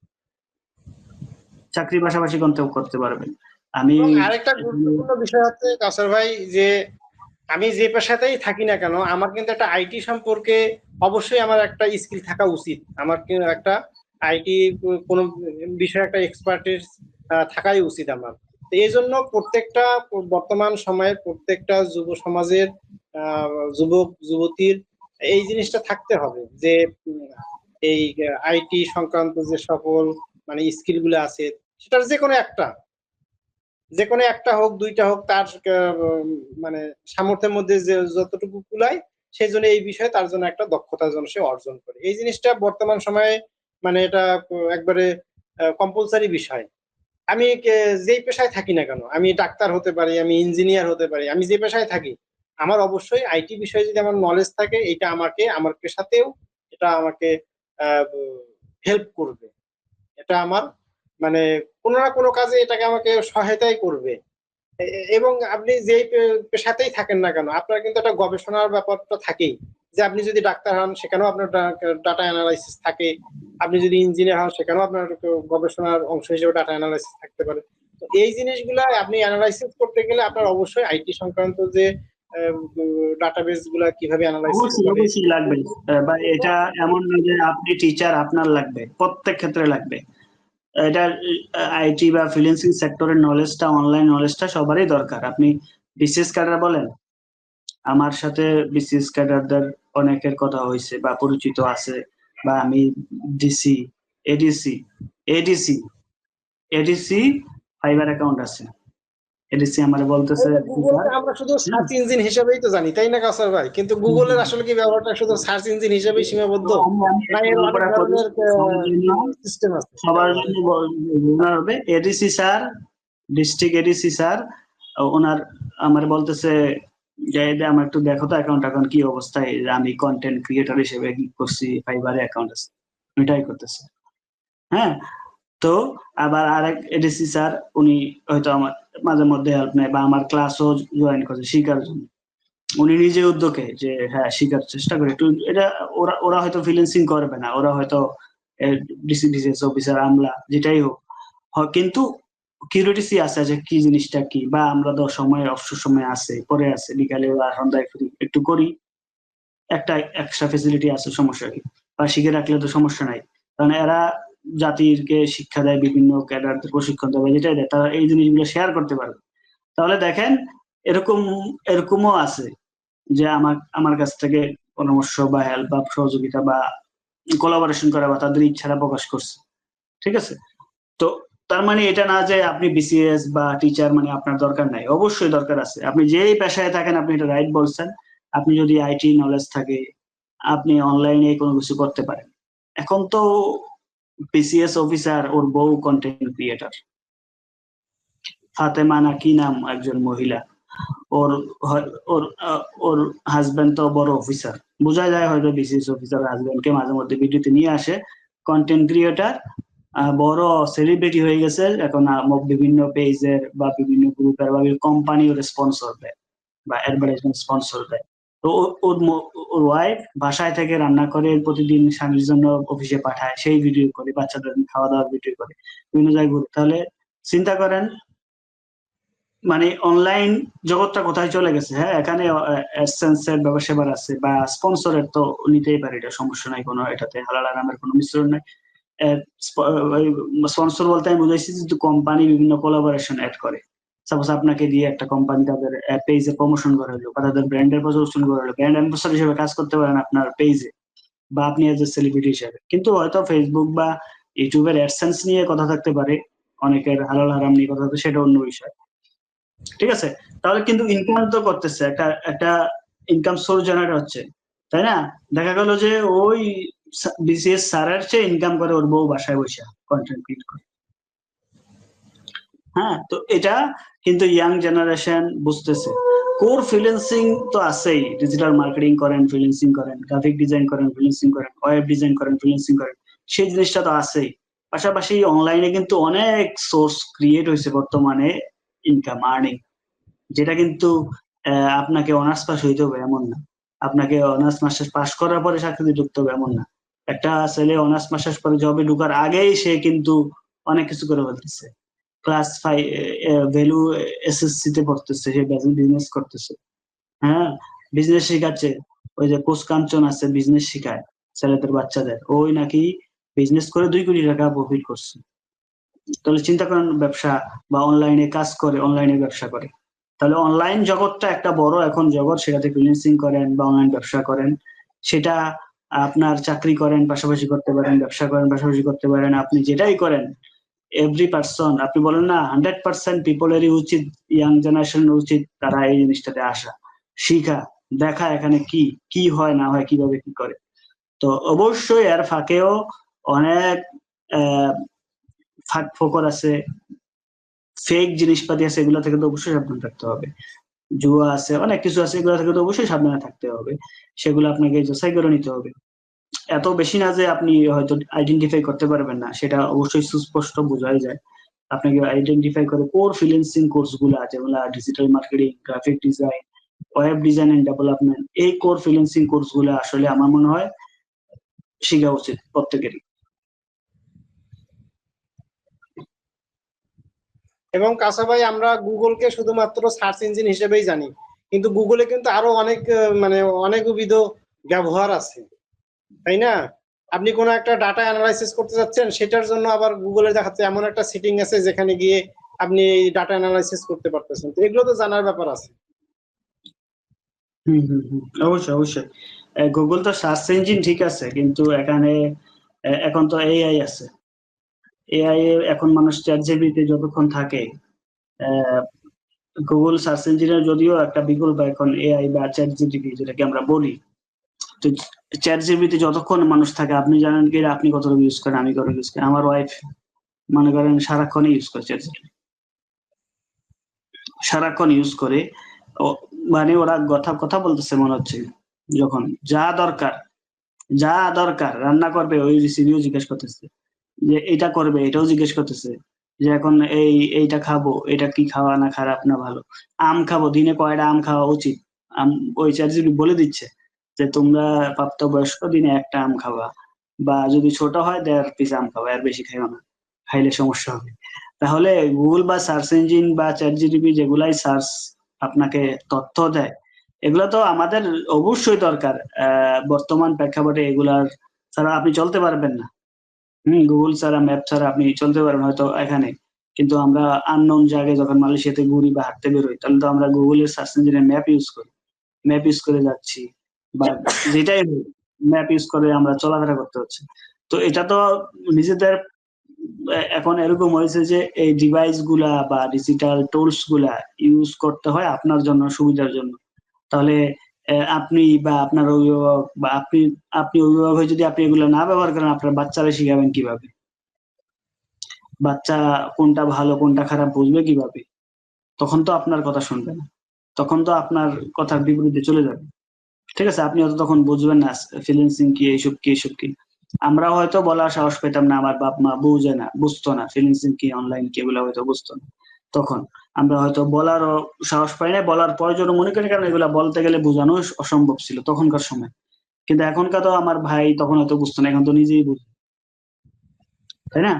চাকরির পাশাপাশি করতে পারবেন। আমি এবং আরেকটা গুরুত্বপূর্ণ বিষয় হচ্ছে কাউসার ভাই, যে আমি যে পেশাতেই থাকি না কেন, আমার কিন্তু একটা আইটি সম্পর্কে অবশ্যই আমার একটা স্কিল থাকা উচিত। আমার কিন্তু একটা আইটি কোনো বিষয়ে একটা এক্সপার্টিস থাকাই উচিত আমার। তো এই জন্য প্রত্যেকটা বর্তমান সময়ের প্রত্যেকটা যুব সমাজের যুবক যুবতীর এই জিনিসটা থাকতে হবে, যে এই আইটি সংক্রান্ত যে সকল মানে স্কিল গুলো আছে, সেটার যে কোনো একটা হোক, দুইটা হোক, তার মানে সামর্থ্যের মধ্যে যে যতটুকু কুলায়, সেই জন্য এই বিষয়ে তার জন্য একটা দক্ষতা যেন সে অর্জন করে। এই জিনিসটা বর্তমান সময়ে মানে এটা একবারে কম্পালসারি বিষয়। আমি যেই পেশায় থাকি না কেন, আমি ডাক্তার হতে পারি, আমি ইঞ্জিনিয়ার হতে পারি, আমি যে পেশায় থাকি, আমার অবশ্যই আইটি বিষয়ে যদি আমার নলেজ থাকে, এটা আমাকে আমার পেশাতেও এটা আমাকে হেল্প করবে। এটা আমার মানে কোনো না কোনো কাজে এটাকে আমাকে সহায়তাই করবে। এবং আপনি যেই পেশাতেই থাকেন না কেন, আপনার কিন্তু একটা গবেষণার ব্যাপারটা থাকেই। যে আপনি যদি ডাক্তার হন, সেখানেও আপনার ডাটা অ্যানালাইসিস থাকে। আপনি যদি ইঞ্জিনিয়ার হন, সেখানেও আপনার গবেষণার অংশ হিসেবে ডাটা অ্যানালাইসিস থাকতে পারে। তো এই জিনিসগুলা আপনি অ্যানালাইসিস করতে গেলে আপনার অবশ্যই আইটি সংক্রান্ত যে ডাটাবেস গুলা কিভাবে অ্যানালাইসিস অবশ্যই করে। অবশ্যই লাগবে। বা এটা এমন না যে আপনি টিচার, আপনার লাগবে, প্রত্যেক ক্ষেত্রে লাগবে। এটা আইটি বা ফ্রিল্যান্সিং সেক্টরের নলেজটা, অনলাইন নলেজটা সবারই দরকার। আপনি বিসিএস ক্যাডার বলেন, আমার সাথে বিসিএস ক্যাডারদের অনেকের কথা হয়েছে বা পরিচিত আছে, বা আমি DC, ADC, ADC, ADC fibre account আছে। এডিসি আমার বলতেছে, গুগলকে আমরা শুধু সার্চ ইঞ্জিন হিসেবেই তো জানি, তাই না কাউসার ভাই? কিন্তু গুগলের আসলে কি ব্যবহারটা শুধু সার্চ ইঞ্জিন হিসেবেই সীমাবদ্ধ, আমি না একটু এর অনেক গল্পটা করি ধরনের সবার জন্য, সিস্টেম আছে সবার ব্যবহারের? জন্য বোঝানো হবে। ADC sir, district ADC sir ওনার আমার বলতেছে যে এই যে আমার একটু দেখো তো অ্যাকাউন্ট কি অবস্থায়, যে আমি কন্টেন্ট ক্রিয়েটর হিসেবে কি করছি, ফাইবারে অ্যাকাউন্ট আছে, এটাই করতেছে। হ্যাঁ, তো আবার আরেক এডিসি স্যার, উনি হয়তো আমার মাঝে মধ্যে হেল্প নেয়, বা আমার ক্লাসও জয়েন করছে শিখার জন্য। উনি নিজে উদ্যোগে যে হ্যাঁ শিখার চেষ্টা করে একটু, এটা ওরা ওরা হয়তো ফ্রিল্যান্সিং করবে না, ওরা হয়তো ডিসি ডিসিএস অফিসার, আমলা, যেটাই হোক, কিন্তু কিউরিওসিটি আছে যে কি জিনিসটা কি, বা আমরা তো সময় অবসর সময় আছে, পরে আছে, বিকালে বা সন্ধ্যায় ফ্রি একটু করি, একটা এক্সট্রা ফেসিলিটি আছে, সমস্যা কি? বা শিখে রাখলে তো সমস্যা নাই। কারণ এরা জাতিকে শিক্ষা দেয়, বিভিন্ন ক্যাডারদের প্রশিক্ষণ দেয়, যেটাই দেয়, তারা এই জিনিসগুলো শেয়ার করতে পারবে। তাহলে দেখেন, এরকম এরকমও আছে যে আমার আমার কাছ থেকে পরামর্শ বা হেল্প বা সহযোগিতা বা কোলাবোরেশন করা, বা তাদের ইচ্ছাটা প্রকাশ করছে। ঠিক আছে? তো তার মানে এটা না যে আপনি বিসিএস বা টিচার মানে আপনার দরকার নাই, অবশ্যই দরকার আছে। আপনি যেই পেশায় থাকেন, আপনি এটা রাইট বলছেন, আপনি যদি আইটি নলেজ থাকে, আপনি অনলাইনে কোনো কিছু করতে পারেন। এখন তো বিসিএস অফিসার, ওর বউ কন্টেন্ট ক্রিয়েটর, ফাতেমা না কি নাম একজন মহিলা, ওর ওর ওর হাজবেন্ড তো বড় অফিসার, বোঝা যায় হয়তো বিসিএস অফিসার হাজবেন্ডকে মাঝে মধ্যে ভিডিওতে নিয়ে আসে। কন্টেন্ট ক্রিয়েটর, বড় সেলিব্রিটি হয়ে গেছে এখন, বিভিন্ন পেজের বা বিভিন্ন গ্রুপের বা কোম্পানি ওর স্পন্সর দেয় বা অ্যাডভার্টাইজমেন্ট স্পন্সর দেয়। তো ওর ওয়াইফ বাসায় থেকে রান্না করে প্রতিদিন স্বামীর জন্য অফিসে পাঠায়, সেই ভিডিও করে, বাচ্চাদের খাওয়া দাওয়ার ভিডিও করে, বিভিন্ন জায়গায় ঘুরে। তাহলে চিন্তা করেন, মানে অনলাইন জগৎটা কোথায় চলে গেছে। হ্যাঁ, এখানে অ্যাডসেন্সের ব্যবসা আছে, বা স্পন্সরের তো নিতেই পারে, এটা সমস্যা নাই কোনো, এটাতে হালাল হারামের কোনো মিশ্রণ নাই। স্পন্সর বলতে আমি বুঝাইছি যে কোম্পানি বিভিন্ন কোলাবোরেশন অ্যাড করে। সাপোজ আপনাকে দিয়ে একটা কোম্পানি তাদের পেজে প্রমোশন করা হলো বা তাদের ব্র্যান্ডের প্রমোশন করা হলো, ব্র্যান্ড অ্যাম্বাসাডর হিসেবে কাজ করতে পারেন আপনার পেজে বা আপনি এজ এ সেলিব্রিটি হিসেবে। কিন্তু হয়তো ফেসবুক বা ইউটিউবের অ্যাডসেন্স নিয়ে কথা থাকতে পারে, অনেকের হালাল হারাম নিয়ে কথা থাকতে, সেটা অন্য বিষয়। ঠিক আছে, তাহলে কিন্তু ইনকাম তো করতেছে, একটা একটা ইনকাম সোর্স জেনারেট হচ্ছে, তাই না? দেখা গেল যে ওই বিসিএস স্যারের চেয়ে ইনকাম করে ওর বউ বাসায় বসে কন্টেন্ট ক্রিয়েট করে। হ্যাঁ, তো এটা কিন্তু ইয়াং জেনারেশন বুঝতেছে। কোর ফ্রিল্যান্সিং তো আছেই, ডিজিটাল মার্কেটিং করেন, ফ্রিল্যান্সিং করেন, গ্রাফিক ডিজাইন করেন, ফ্রিল্যান্সিং করেন, ওয়েব ডিজাইন করেন, ফ্রিল্যান্সিং করেন, সেই জিনিসটা তো আছেই। পাশাপাশি অনলাইনে কিন্তু অনেক সোর্স ক্রিয়েট হয়েছে বর্তমানে ইনকাম আর্নিং, যেটা কিন্তু আপনাকে অনার্স পাস হইতে হবে এমন না, আপনাকে অনার্স মাস্টার্স পাস করার পরে চাকরিতে ঢুকতে হবে এমন না। একটা ছেলে অনার্স মাস্টার্স পরে জবে ঢুকার আগেই সে কিন্তু অনেক কিছু করে ফেলতেছে। ক্লাস 5 ভ্যালু এসএসসি তে পড়তেছে, সে বিজনেস করতেছে। হ্যাঁ, বিজনেস শিখাচ্ছে। ওই যে কোচ কাঞ্চন আছে, বিজনেস শিখায় ছেলেদের বাচ্চাদের, ওই নাকি বিজনেস করে 2 কোটি টাকা প্রফিট করছে। তাহলে চিন্তা করেন, ব্যবসা বা অনলাইনে কাজ করে, অনলাইনে ব্যবসা করে। তাহলে অনলাইন জগৎটা একটা বড় এখন জগৎ, সেটাতে ফ্রিল্যান্সিং করেন বা অনলাইন ব্যবসা করেন, সেটা আপনার চাকরি করেন পাশাপাশি করতে পারেন, ব্যবসা করেন পাশাপাশি করতে পারেন, আপনি যেটাই করেন এভরি পার্সন, আপনি বলেন না 100% পিপলেরই উচিত, ইয়াং জেনারেশনের উচিত তারা এই জিনিসটাতে আসা, শিখা, দেখা এখানে কি কি হয় না হয়, কিভাবে কি করে। তো অবশ্যই এর ফাঁকেও অনেক ফাঁক ফোকর আছে, ফেক জিনিসপাতি আছে, এগুলো থেকে তো অবশ্যই সাবধান থাকতে হবে। জুয়া আছে, অনেক কিছু আছে, এগুলো থেকে তো অবশ্যই সাবধানে থাকতে হবে, সেগুলো আপনাকে যাচাই করে নিতে হবে। এত বেশি না যে আপনি হয়তো আইডেন্টিফাই করতে পারবেন না, সেটা অবশ্যই সুস্পষ্ট বোঝাই যায়। আপনাকে আইডেন্টিফাই করে কোর ফ্রিল্যান্সিং কোর্স গুলা, যেগুলা digital marketing, graphic design, web design and development, এই কোর ফ্রিল্যান্সিং কোর্স গুলা আসলে আমার মনে হয় শেখা উচিত প্রত্যেকেরই। এবং কাঁচা ভাই, আমরা গুগলকে শুধুমাত্র সার্চ ইঞ্জিন হিসেবেই জানি, কিন্তু গুগলে কিন্তু আরো অনেক মানে অনেকবিধ ব্যবহার আছে, তাই না? আপনি কোনো একটা ডাটা অ্যানালাইসিস করতে যাচ্ছেন, সেটার জন্য আবার গুগলে দেখাচ্ছে এমন একটা সেটিং আছে যেখানে গিয়ে আপনি এই ডাটা অ্যানালাইসিস করতে পারতেছেন। তো এগুলো তো জানার ব্যাপার আছে। হম হম হম, অবশ্যই অবশ্যই। গুগল তো সার্চ ইঞ্জিন ঠিক আছে, কিন্তু এখানে এখন তো এআই আছে। এআই এখন মানুষ চ্যাট জিপিটি যতক্ষণ থাকে, গুগল সার্চ ইঞ্জিনের যদিও একটা বিকল্প এখন এআই বা চ্যাট জিপিটি যেটাকে আমরা বলি। তো চ্যাট জিপিটি যতক্ষণ মানুষ থাকে, আপনি জানেন কি আপনি কতটুকু ইউজ করেন, আমি কতটুকু ইউজ করি, আমার ওয়াইফ মনে করেন সারাক্ষণই ইউজ করে চ্যাট জিপিটি, সারাক্ষণ ইউজ করে। মানে ওরা কথা কথা বলতেছে মনে হচ্ছে, যখন যা দরকার, যা দরকার রান্না করবে ওই রেসিপিও জিজ্ঞেস করতেছে, যে এটা করবে এটাও জিজ্ঞেস করতেছে, যে এখন এইটা খাবো, এটা কি খাওয়া না খারাপ না ভালো, আম খাবো, দিনে কয়টা আম খাওয়া উচিত, ওই চ্যাটজিপিটি বলে দিচ্ছে যে তোমরা প্রাপ্তবয়স্ক দিনে একটা আম খাওয়া, বা যদি ছোট হয় 1.5 পিস আম খাওয়া, এর বেশি খাইও না, খাইলে সমস্যা হবে। তাহলে গুগল বা সার্চ ইঞ্জিন বা চ্যাটজিপিটি যেগুলাই সার্চ আপনাকে তথ্য দেয়, এগুলো তো আমাদের অবশ্যই দরকার। বর্তমান প্রেক্ষাপটে এগুলার ছাড়া আপনি চলতে পারবেন না। গুগল ছাড়া, ম্যাপ ছাড়া আপনি চলতে পারবেন হয়তো এখানে, কিন্তু আমরা আননোন জায়গায় যখন মালয়েশিয়াতে ঘুরি বা হাঁটতে বেরোই, তাহলে তো আমরা গুগলের সার্চ ইঞ্জিনে ম্যাপ ইউজ করি, ম্যাপ ইউজ করে যাচ্ছি, বা যেটাই ম্যাপ ইউজ করে আমরা চলাফেরা করতে হচ্ছে। তো এটা তো নিজেদের এখন এরকম হয়েছে যে এই ডিভাইস গুলা বা ডিজিটাল টুলস গুলা ইউজ করতে হয় আপনার জন্য, সুবিধার জন্য। তাহলে আপনি বা আপনার অভিভাবক বা আপনি আপনি অভিভাবক হয়ে যদি আপনি এগুলো না ব্যবহার করেন, আপনার বাচ্চারা শিখাবেন কিভাবে? বাচ্চা কোনটা ভালো কোনটা খারাপ বুঝবে কিভাবে? তখন তো আপনার কথা শুনবে না, তখন তো আপনার কথার বিপরীতে চলে যাবে। ঠিক আছে, আপনি হয়তো তখন বুঝবেন না ফ্রিল্যান্সিং কি, এইসব কি এইসব কি। আমরা হয়তো বলার সাহস পেতাম না, আমার বাপ মা বুঝতো না ফ্রিল্যান্সিং কি, অনলাইন কি, এগুলো হয়তো বুঝতো না তখন। আমরা হয়তো বলারও সাহস পাই না, বলার প্রয়োজন মনে করি, কারণ এগুলা বলতে গেলে বোঝানো অসম্ভব ছিল তখনকার সময়। কিন্তু এখনকার তো আমার ভাই তখন হয়তো বুঝতো না, এখন তো নিজেই বুঝে, তাই না?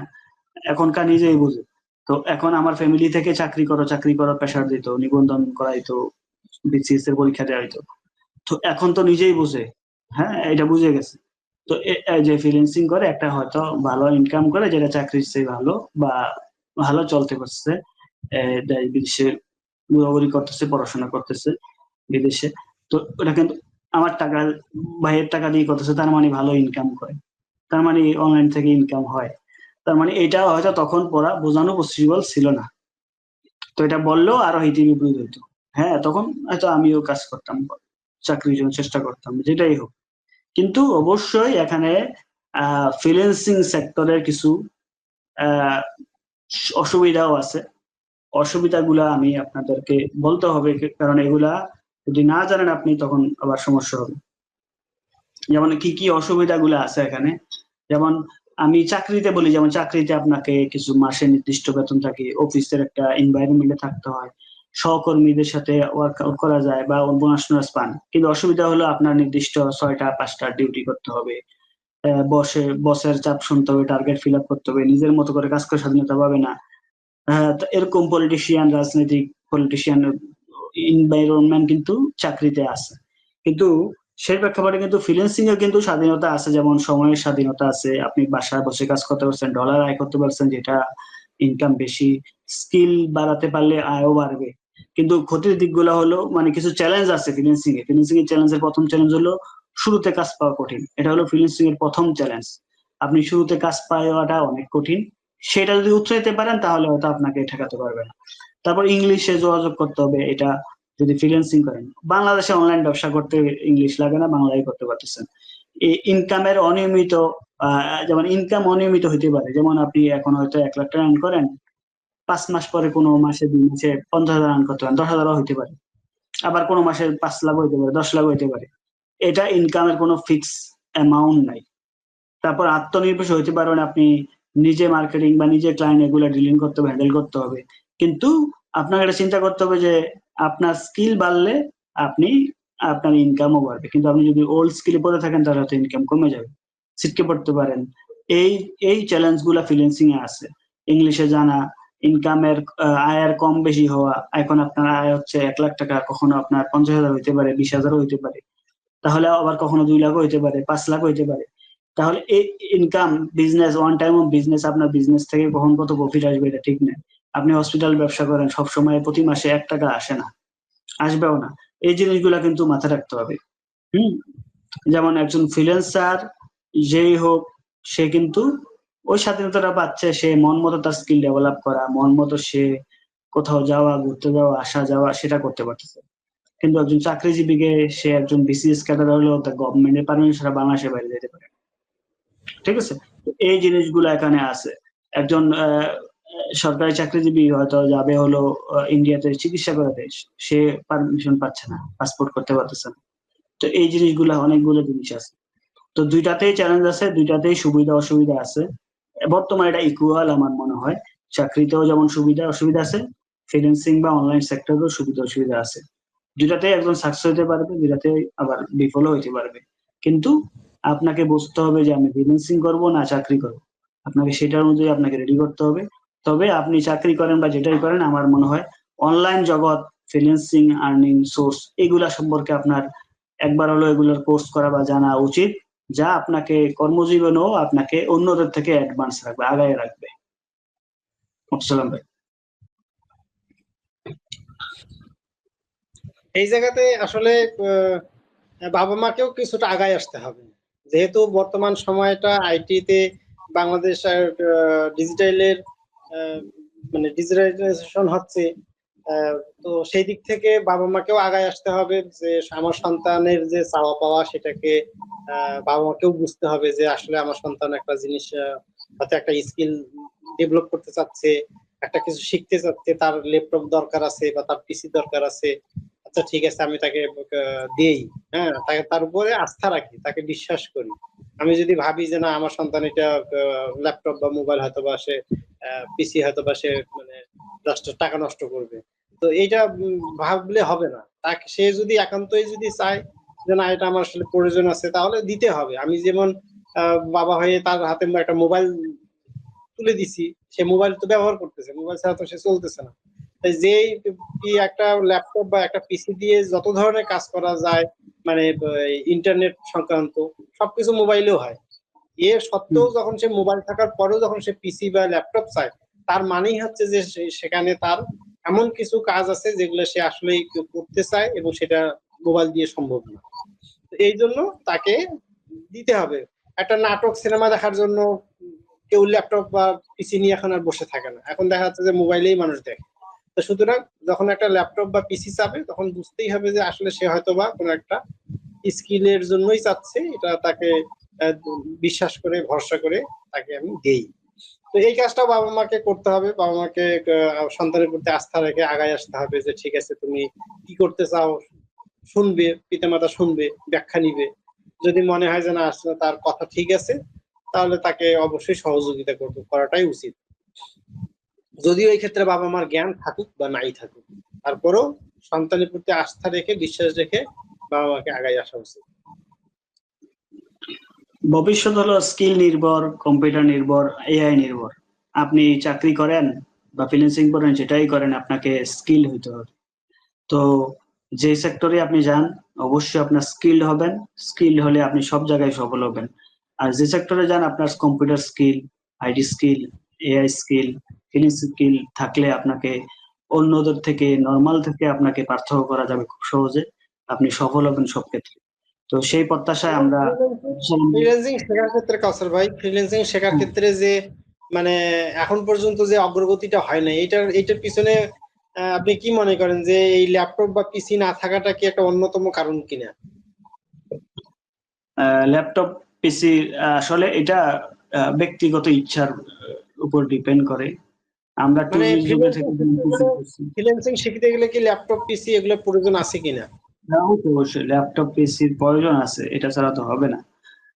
এখনকার নিজেই বুঝে। তো এখন আমার ফ্যামিলি থেকে চাকরি করো চাকরি করো প্রেশার দিত, নিবন্ধন করাইতো, বিসিএস এর পরীক্ষা দেওয়া হইতো। তো এখন তো নিজেই বুঝে, হ্যাঁ এটা বুঝে গেছে। তো এই যে ফ্রিল্যান্সিং করে একটা হয়তো ভালো ইনকাম করে, যেটা চাকরির চেয়ে ভালো বা ভালো চলতে পারছে, বিদেশে ঘোরাঘুরি করতেছে, পড়াশোনা করতেছে বিদেশে। তো ওটা কিন্তু আমার টাকা, ভাইয়ের টাকা দিয়ে করতেছে, তার মানে ভালো ইনকাম করে, তার মানে অনলাইন থেকে ইনকাম হয়। তার মানে এটা হয়তো তখন পড়া বোঝানো পসিবল ছিল না, তো এটা বললেও আরো হিতে বিপরীত হইতো। হ্যাঁ, তখন হয়তো আমিও কাজ করতাম, চাকরির জন্য চেষ্টা করতাম, যেটাই হোক। কিন্তু অবশ্যই এখানে ফ্রিল্যান্সিং সেক্টরের কিছু আহ, অসুবিধাও আছে। অসুবিধাগুলা আমি আপনাদেরকে বলতে হবে, কারণ এগুলা যদি না জানেন আপনি, তখন আবার সমস্যা হবে। যেমন কি কি অসুবিধাগুলো আছে এখানে, যেমন আমি চাকরিতে বলি, যেমন চাকরিতে আপনাকে কিছু মাসে নির্দিষ্ট বেতন থাকে, অফিসের একটা এনভায়রনমেন্টে থাকতে হয়, সহকর্মীদের সাথে ওয়ার্কআউট করা যায় বা বোনাস পান। কিন্তু অসুবিধা হলো আপনার নির্দিষ্ট 6টা 5টা ডিউটি করতে হবে, বসের চাপ শুনতে হবে, টার্গেট ফিল আপ করতে হবে, নিজের মতো করে কাজ করে স্বাধীনতা পাবে না। তো এরকম রাজনৈতিক পলিটিশিয়ান এনভায়রনমেন্ট কিন্তু চাকরিতে আছে। কিন্তু সেই প্রেক্ষাপটে কিন্তু ফ্রিল্যান্সিং এর কিন্তু স্বাধীনতা আছে, যেমন সময়ের স্বাধীনতা আছে, আপনি বাসায় বসে কাজ করতে পারছেন, ডলার আয় করতে পারছেন, যেটা ইনকাম বেশি, স্কিল বাড়াতে পারলে আয়ও বাড়বে। কিন্তু ক্ষতির দিকগুলো হলো, মানে কিছু চ্যালেঞ্জ আছে ফ্রিল্যান্সিং এ। ফ্রিল্যান্সিং এর চ্যালেঞ্জের প্রথম চ্যালেঞ্জ হলো শুরুতে কাজ পাওয়া কঠিন। এটা হলো ফ্রিল্যান্সিং এর প্রথম চ্যালেঞ্জ। আপনি শুরুতে কাজ পাওয়াটা অনেক কঠিন। সেটা যদি উতরাইতে পারেন তাহলে হয়তো আপনাকে ঠেকাতে পারবে না। তারপর ইংলিশে যোগাযোগ করতে হবে, এটা যদি ফ্রিল্যান্সিং করেন। বাংলাদেশে অনলাইন ব্যবসা করতে ইংলিশ লাগে না, বাংলায় করতে পারতেছেন। ইনকামের অনিয়মিত, যেমন ইনকাম অনিয়মিত হইতে পারে, যেমন আপনি এখন হয়তো 1 লাখ টাকা আর্ন করেন, 5 মাস পরে কোনো মাসে 2 মাসে 50,000 আর্ন করতে পারেন, 10,000ও হইতে পারে। আবার কোনো মাসে 5 লাখ হইতে পারে, 10 লাখ হইতে পারে। এটা ইনকামের কোনো ফিক্স অ্যামাউন্ট নাই। তারপর আত্মনির্ভরশীল হইতে পারবেন আপনি, নিজে মার্কেটিং বা নিজে ক্লায়েন্ট এগুলো ডিলিং করতে হবে, হ্যান্ডেল করতে হবে। কিন্তু আপনাকে এটা চিন্তা করতে হবে যে আপনার স্কিল বাড়লে আপনি, আপনার ইনকামও বাড়বে। কিন্তু আপনি যদি ওল্ড স্কিলে পড়ে থাকেন তাহলে হয়তো ইনকাম কমে যাবে, ছিটকে পড়তে পারেন। এই এই চ্যালেঞ্জ গুলা ফ্রিল্যান্সিং এ আছে। ইংলিশে জানা, ইনকামের আয়ের কম বেশি হওয়া। এখন আপনার আয় হচ্ছে 1 লাখ টাকা, কখনো আপনার 50,000 হইতে পারে, 20,000 হইতে পারে, তাহলে আবার কখনো 2 লাখ হইতে পারে, 5 লাখ হইতে পারে। তাহলে এই income, business, one time of business, আপনার বিজনেস থেকে কখন কত প্রফিট আসবে এটা ঠিক নেই। আপনি হসপিটাল ব্যবসা করেন, সবসময় প্রতি মাসে 1 টাকা আসে না, আসবেও না। এই জিনিসগুলা কিন্তু মাথায় রাখতে হবে। হুম। যেমন একজন ফ্রিল্যান্সার যেই হোক, সে কিন্তু ওই স্বাধীনতাটা পাচ্ছে, সে মন মতো তার স্কিল ডেভেলপ করা, মন মতো সে কোথাও যাওয়া, ঘুরতে যাওয়া, আসা যাওয়া, সেটা করতে পারতেছে। কিন্তু একজন চাকরিজীবীকে, সে একজন বিসিএস ক্যাডার হলেও তার গভর্নমেন্টের পারমিশন ছাড়া বাংলাদেশের বাইরে যেতে পারে। ঠিক আছে? তো এই জিনিসগুলো এখানে আছে। একজন সরকারি চাকরিজীবী হয়তো যাবে হলো ইন্ডিয়াতে চিকিৎসা করাতে, সে পারমিশন পাচ্ছে না, পাসপোর্ট করতে পারতেছে না। তো এই জিনিসগুলা, অনেকগুলো জিনিস আছে। তো দুইটাতেই চ্যালেঞ্জ আছে, দুইটাতেই সুবিধা অসুবিধা আছে। বর্তমানে এটা ইকুয়াল আমার মনে হয়। চাকরিতেও যেমন সুবিধা অসুবিধা আছে, ফ্রিল্যান্সিং বা অনলাইন সেক্টরেও সুবিধা অসুবিধা আছে। দুইটাতেই একজন সাকসেস হতে পারবে, দুইটাতেই আবার বিফলও হইতে পারবে। কিন্তু আপনাকে বুঝতে হবে যে আমি ফ্রিল্যান্সিং করব না চাকরি করব। আপনাকে সেটার অনুযায়ী আপনাকে রেডি করতে হবে। তবে আপনি চাকরি করেন বা যেটাই করেন, আমার মনে হয় অনলাইন জগৎ, ফ্রিল্যান্সিং, আর্নিং সোর্স, এগুলা সম্পর্কে আপনার একবার হলো এগুলোর কোর্স করা বা জানা উচিত, যা আপনাকে কর্মজীবনেও আপনাকে অন্যদের থেকে অ্যাডভান্স রাখবে, আগায় রাখবে। সালাম ভাই। এই জায়গাতে আসলে বাবা মাকেও কিছুটা আগায় আসতে হবে, যেহেতু বর্তমান সময়টা আইটিতে বাংলাদেশ ডিজিটালের মানে ডিজিটালাইজেশন হচ্ছে। তো সেই দিক থেকে বাবা মাকেও আগায় আসতে হবে, যে আমার সন্তানের যে চাওয়া পাওয়া সেটাকে বাবা মাকেও বুঝতে হবে যে আসলে আমার সন্তান একটা জিনিস হয়তো একটা স্কিল ডেভেলপ করতে চাচ্ছে, একটা কিছু শিখতে চাচ্ছে, তার ল্যাপটপ দরকার আছে বা তার পিসি দরকার আছে। আচ্ছা ঠিক আছে, আমি তাকে দেই। হ্যাঁ, তাকে তার উপরে আস্থা রাখি, তাকে বিশ্বাস করি। আমি যদি ভাবি যে না, আমার সন্তান এটা ল্যাপটপ বা মোবাইল হয়তো বা সে পিসি হয়তো বা সে মানে জাস্ট টাকা নষ্ট করবে, তো এইটা ভাবলে হবে না। তাকে সে যদি একান্তই যদি চায় যে না এটা আমার আসলে প্রয়োজন আছে, তাহলে দিতে হবে। আমি যেমন বাবা হয়ে তার হাতে একটা মোবাইল তুলে দিছি, সে মোবাইল তো ব্যবহার করতেছে, মোবাইল ছাড়া তো সে চলতেছে না। তাই যে কি একটা ল্যাপটপ বা একটা পিসি দিয়ে যত ধরনের কাজ করা যায়, মানে ইন্টারনেট সংক্রান্ত সবকিছু মোবাইলেও হয়। এ সত্ত্বেও যখন সে মোবাইল থাকার পরেও যখন সে পিসি বা ল্যাপটপ চায়, তার মানেই হচ্ছে যে সেখানে তার এমন কিছু কাজ আছে যেগুলো সে আসলেই করতে চায় এবং সেটা মোবাইল দিয়ে সম্ভব না। এই জন্য তাকে দিতে হবে। একটা নাটক সিনেমা দেখার জন্য কেউ ল্যাপটপ বা পিসি নিয়ে এখন আর বসে থাকে না, এখন দেখা যাচ্ছে যে মোবাইলেই মানুষ দেখে। তো সুতরাং যখন একটা ল্যাপটপ বা পিসি চাবে তখন বুঝতেই হবে যে আসলে সে হয়তো বা কোনো একটা স্কিলের জন্যই চাচ্ছে, এটা তাকে আহ, বিশ্বাস করে ভরসা করে তাকে আমি দেই। তো এই কাজটা বাবা মাকে করতে হবে, বাবা মাকে সন্তানের প্রতি আস্থা রেখে আগায় আসতে হবে যে ঠিক আছে তুমি কি করতে চাও, শুনবে, পিতামাতা শুনবে, ব্যাখ্যা নিবে। যদি মনে হয় যে না আসলে তার কথা ঠিক আছে, তাহলে তাকে অবশ্যই সহযোগিতা করাটাই উচিত, যদিও এই ক্ষেত্রে বাবা মার জ্ঞান থাকুক বা নাই থাকুক। তারপরেও সন্তানের প্রতি আস্থা রেখে বিশ্বাস রেখে বাবা মাকে আগায় আসা উচিত। ভবিষ্যৎ হলো স্কিল নির্ভর, কম্পিউটার নির্ভর, এআই নির্ভর। আপনি চাকরি করেন বা ফ্রিল্যান্সিং করেন, যেটাই করেন আপনাকে স্কিল হইতে হবে। তো যে সেক্টরে আপনি যান অবশ্যই আপনার স্কিল হবেন। স্কিল হলে আপনি সব জায়গায় সফল হবেন। আর যে সেক্টরে যান আপনার computer skill, IT skill, AI skill, ফিলিং স্কিল থাকলে আপনাকে অন্যদের থেকে, নর্মাল থেকে আপনাকে পার্থক্য করা যাবে খুব সহজে। আপনি সফল হবেন সব ক্ষেত্রে। তো সেই প্রত্যাশায় এবং আমরা ফ্রিল্যান্সিং শেখার ক্ষেত্রে কাউসার ভাই, ফ্রিল্যান্সিং শেখার ক্ষেত্রে যে মানে এখন পর্যন্ত যে অগ্রগতিটা হয় না, এটার পিছনে আপনি কি মনে করেন যে এই ল্যাপটপ বা পিসি না থাকাটা কি একটা অন্যতম কারণ কিনা? ল্যাপটপ, পিসি, আসলে এটা ব্যক্তিগত ইচ্ছার উপর ডিপেন্ড করে। আমরা টু মানে জি যুগে থেকে ফ্রিল্যান্সিং শিখতে গেলে কি ল্যাপটপ পিসি এগুলো প্রয়োজন আছে কিনা? হ্যাঁ, অবশ্যই ল্যাপটপ পিসির প্রয়োজন আছে, এটা ছাড়া তো হবে না।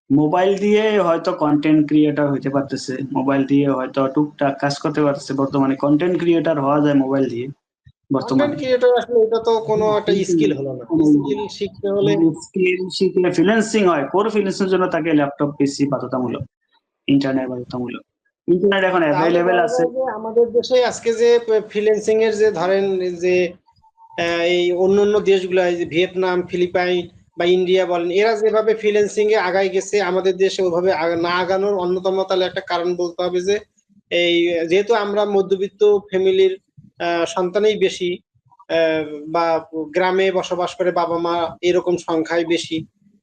মোবাইল দিয়ে হয়তো কন্টেন্ট ক্রিয়েটর হইতে পারতেছে, মোবাইল দিয়ে হয়তো টুকটাক কাজ করতে পারতেছে। বর্তমানে কন্টেন্ট ক্রিয়েটর হওয়া যায় মোবাইল দিয়ে কন্টেন্ট বর্তমানে। ক্রিয়েটর আসলে এটা তো কোনো একটা স্কিল হলো না, স্কিল শিখতে হলে স্কিল শিখলে ফ্রিল্যান্সিং হয়, কোর ফ্রিল্যান্সিং জন্য তাকে ল্যাপটপ পিসি বাধ্যতামূলক, ইন্টারনেট বাধ্যতামূলক। ইন্টারনেট এখন তাহলে অ্যাভেলেবেল বলা আছে। যায় যে আমাদের দেশে আজকে যে ফ্রিল্যান্সিং এর যে ধরেন যে এই অন্য অন্য দেশগুলো, এই যে ভিয়েতনাম, ফিলিপাইন বা ইন্ডিয়া বলেন, এরা যেভাবে ফ্রিল্যান্সিং এ আগায় গেছে, আমাদের দেশে ওইভাবে না আগানোর অন্যতম তাহলে একটা কারণ বলতে হবে যে এই যেহেতু আমরা মধ্যবিত্ত ফ্যামিলির সন্তানই বেশি, আহ, বা গ্রামে বসবাস করে বাবা মা এরকম সংখ্যাই বেশি,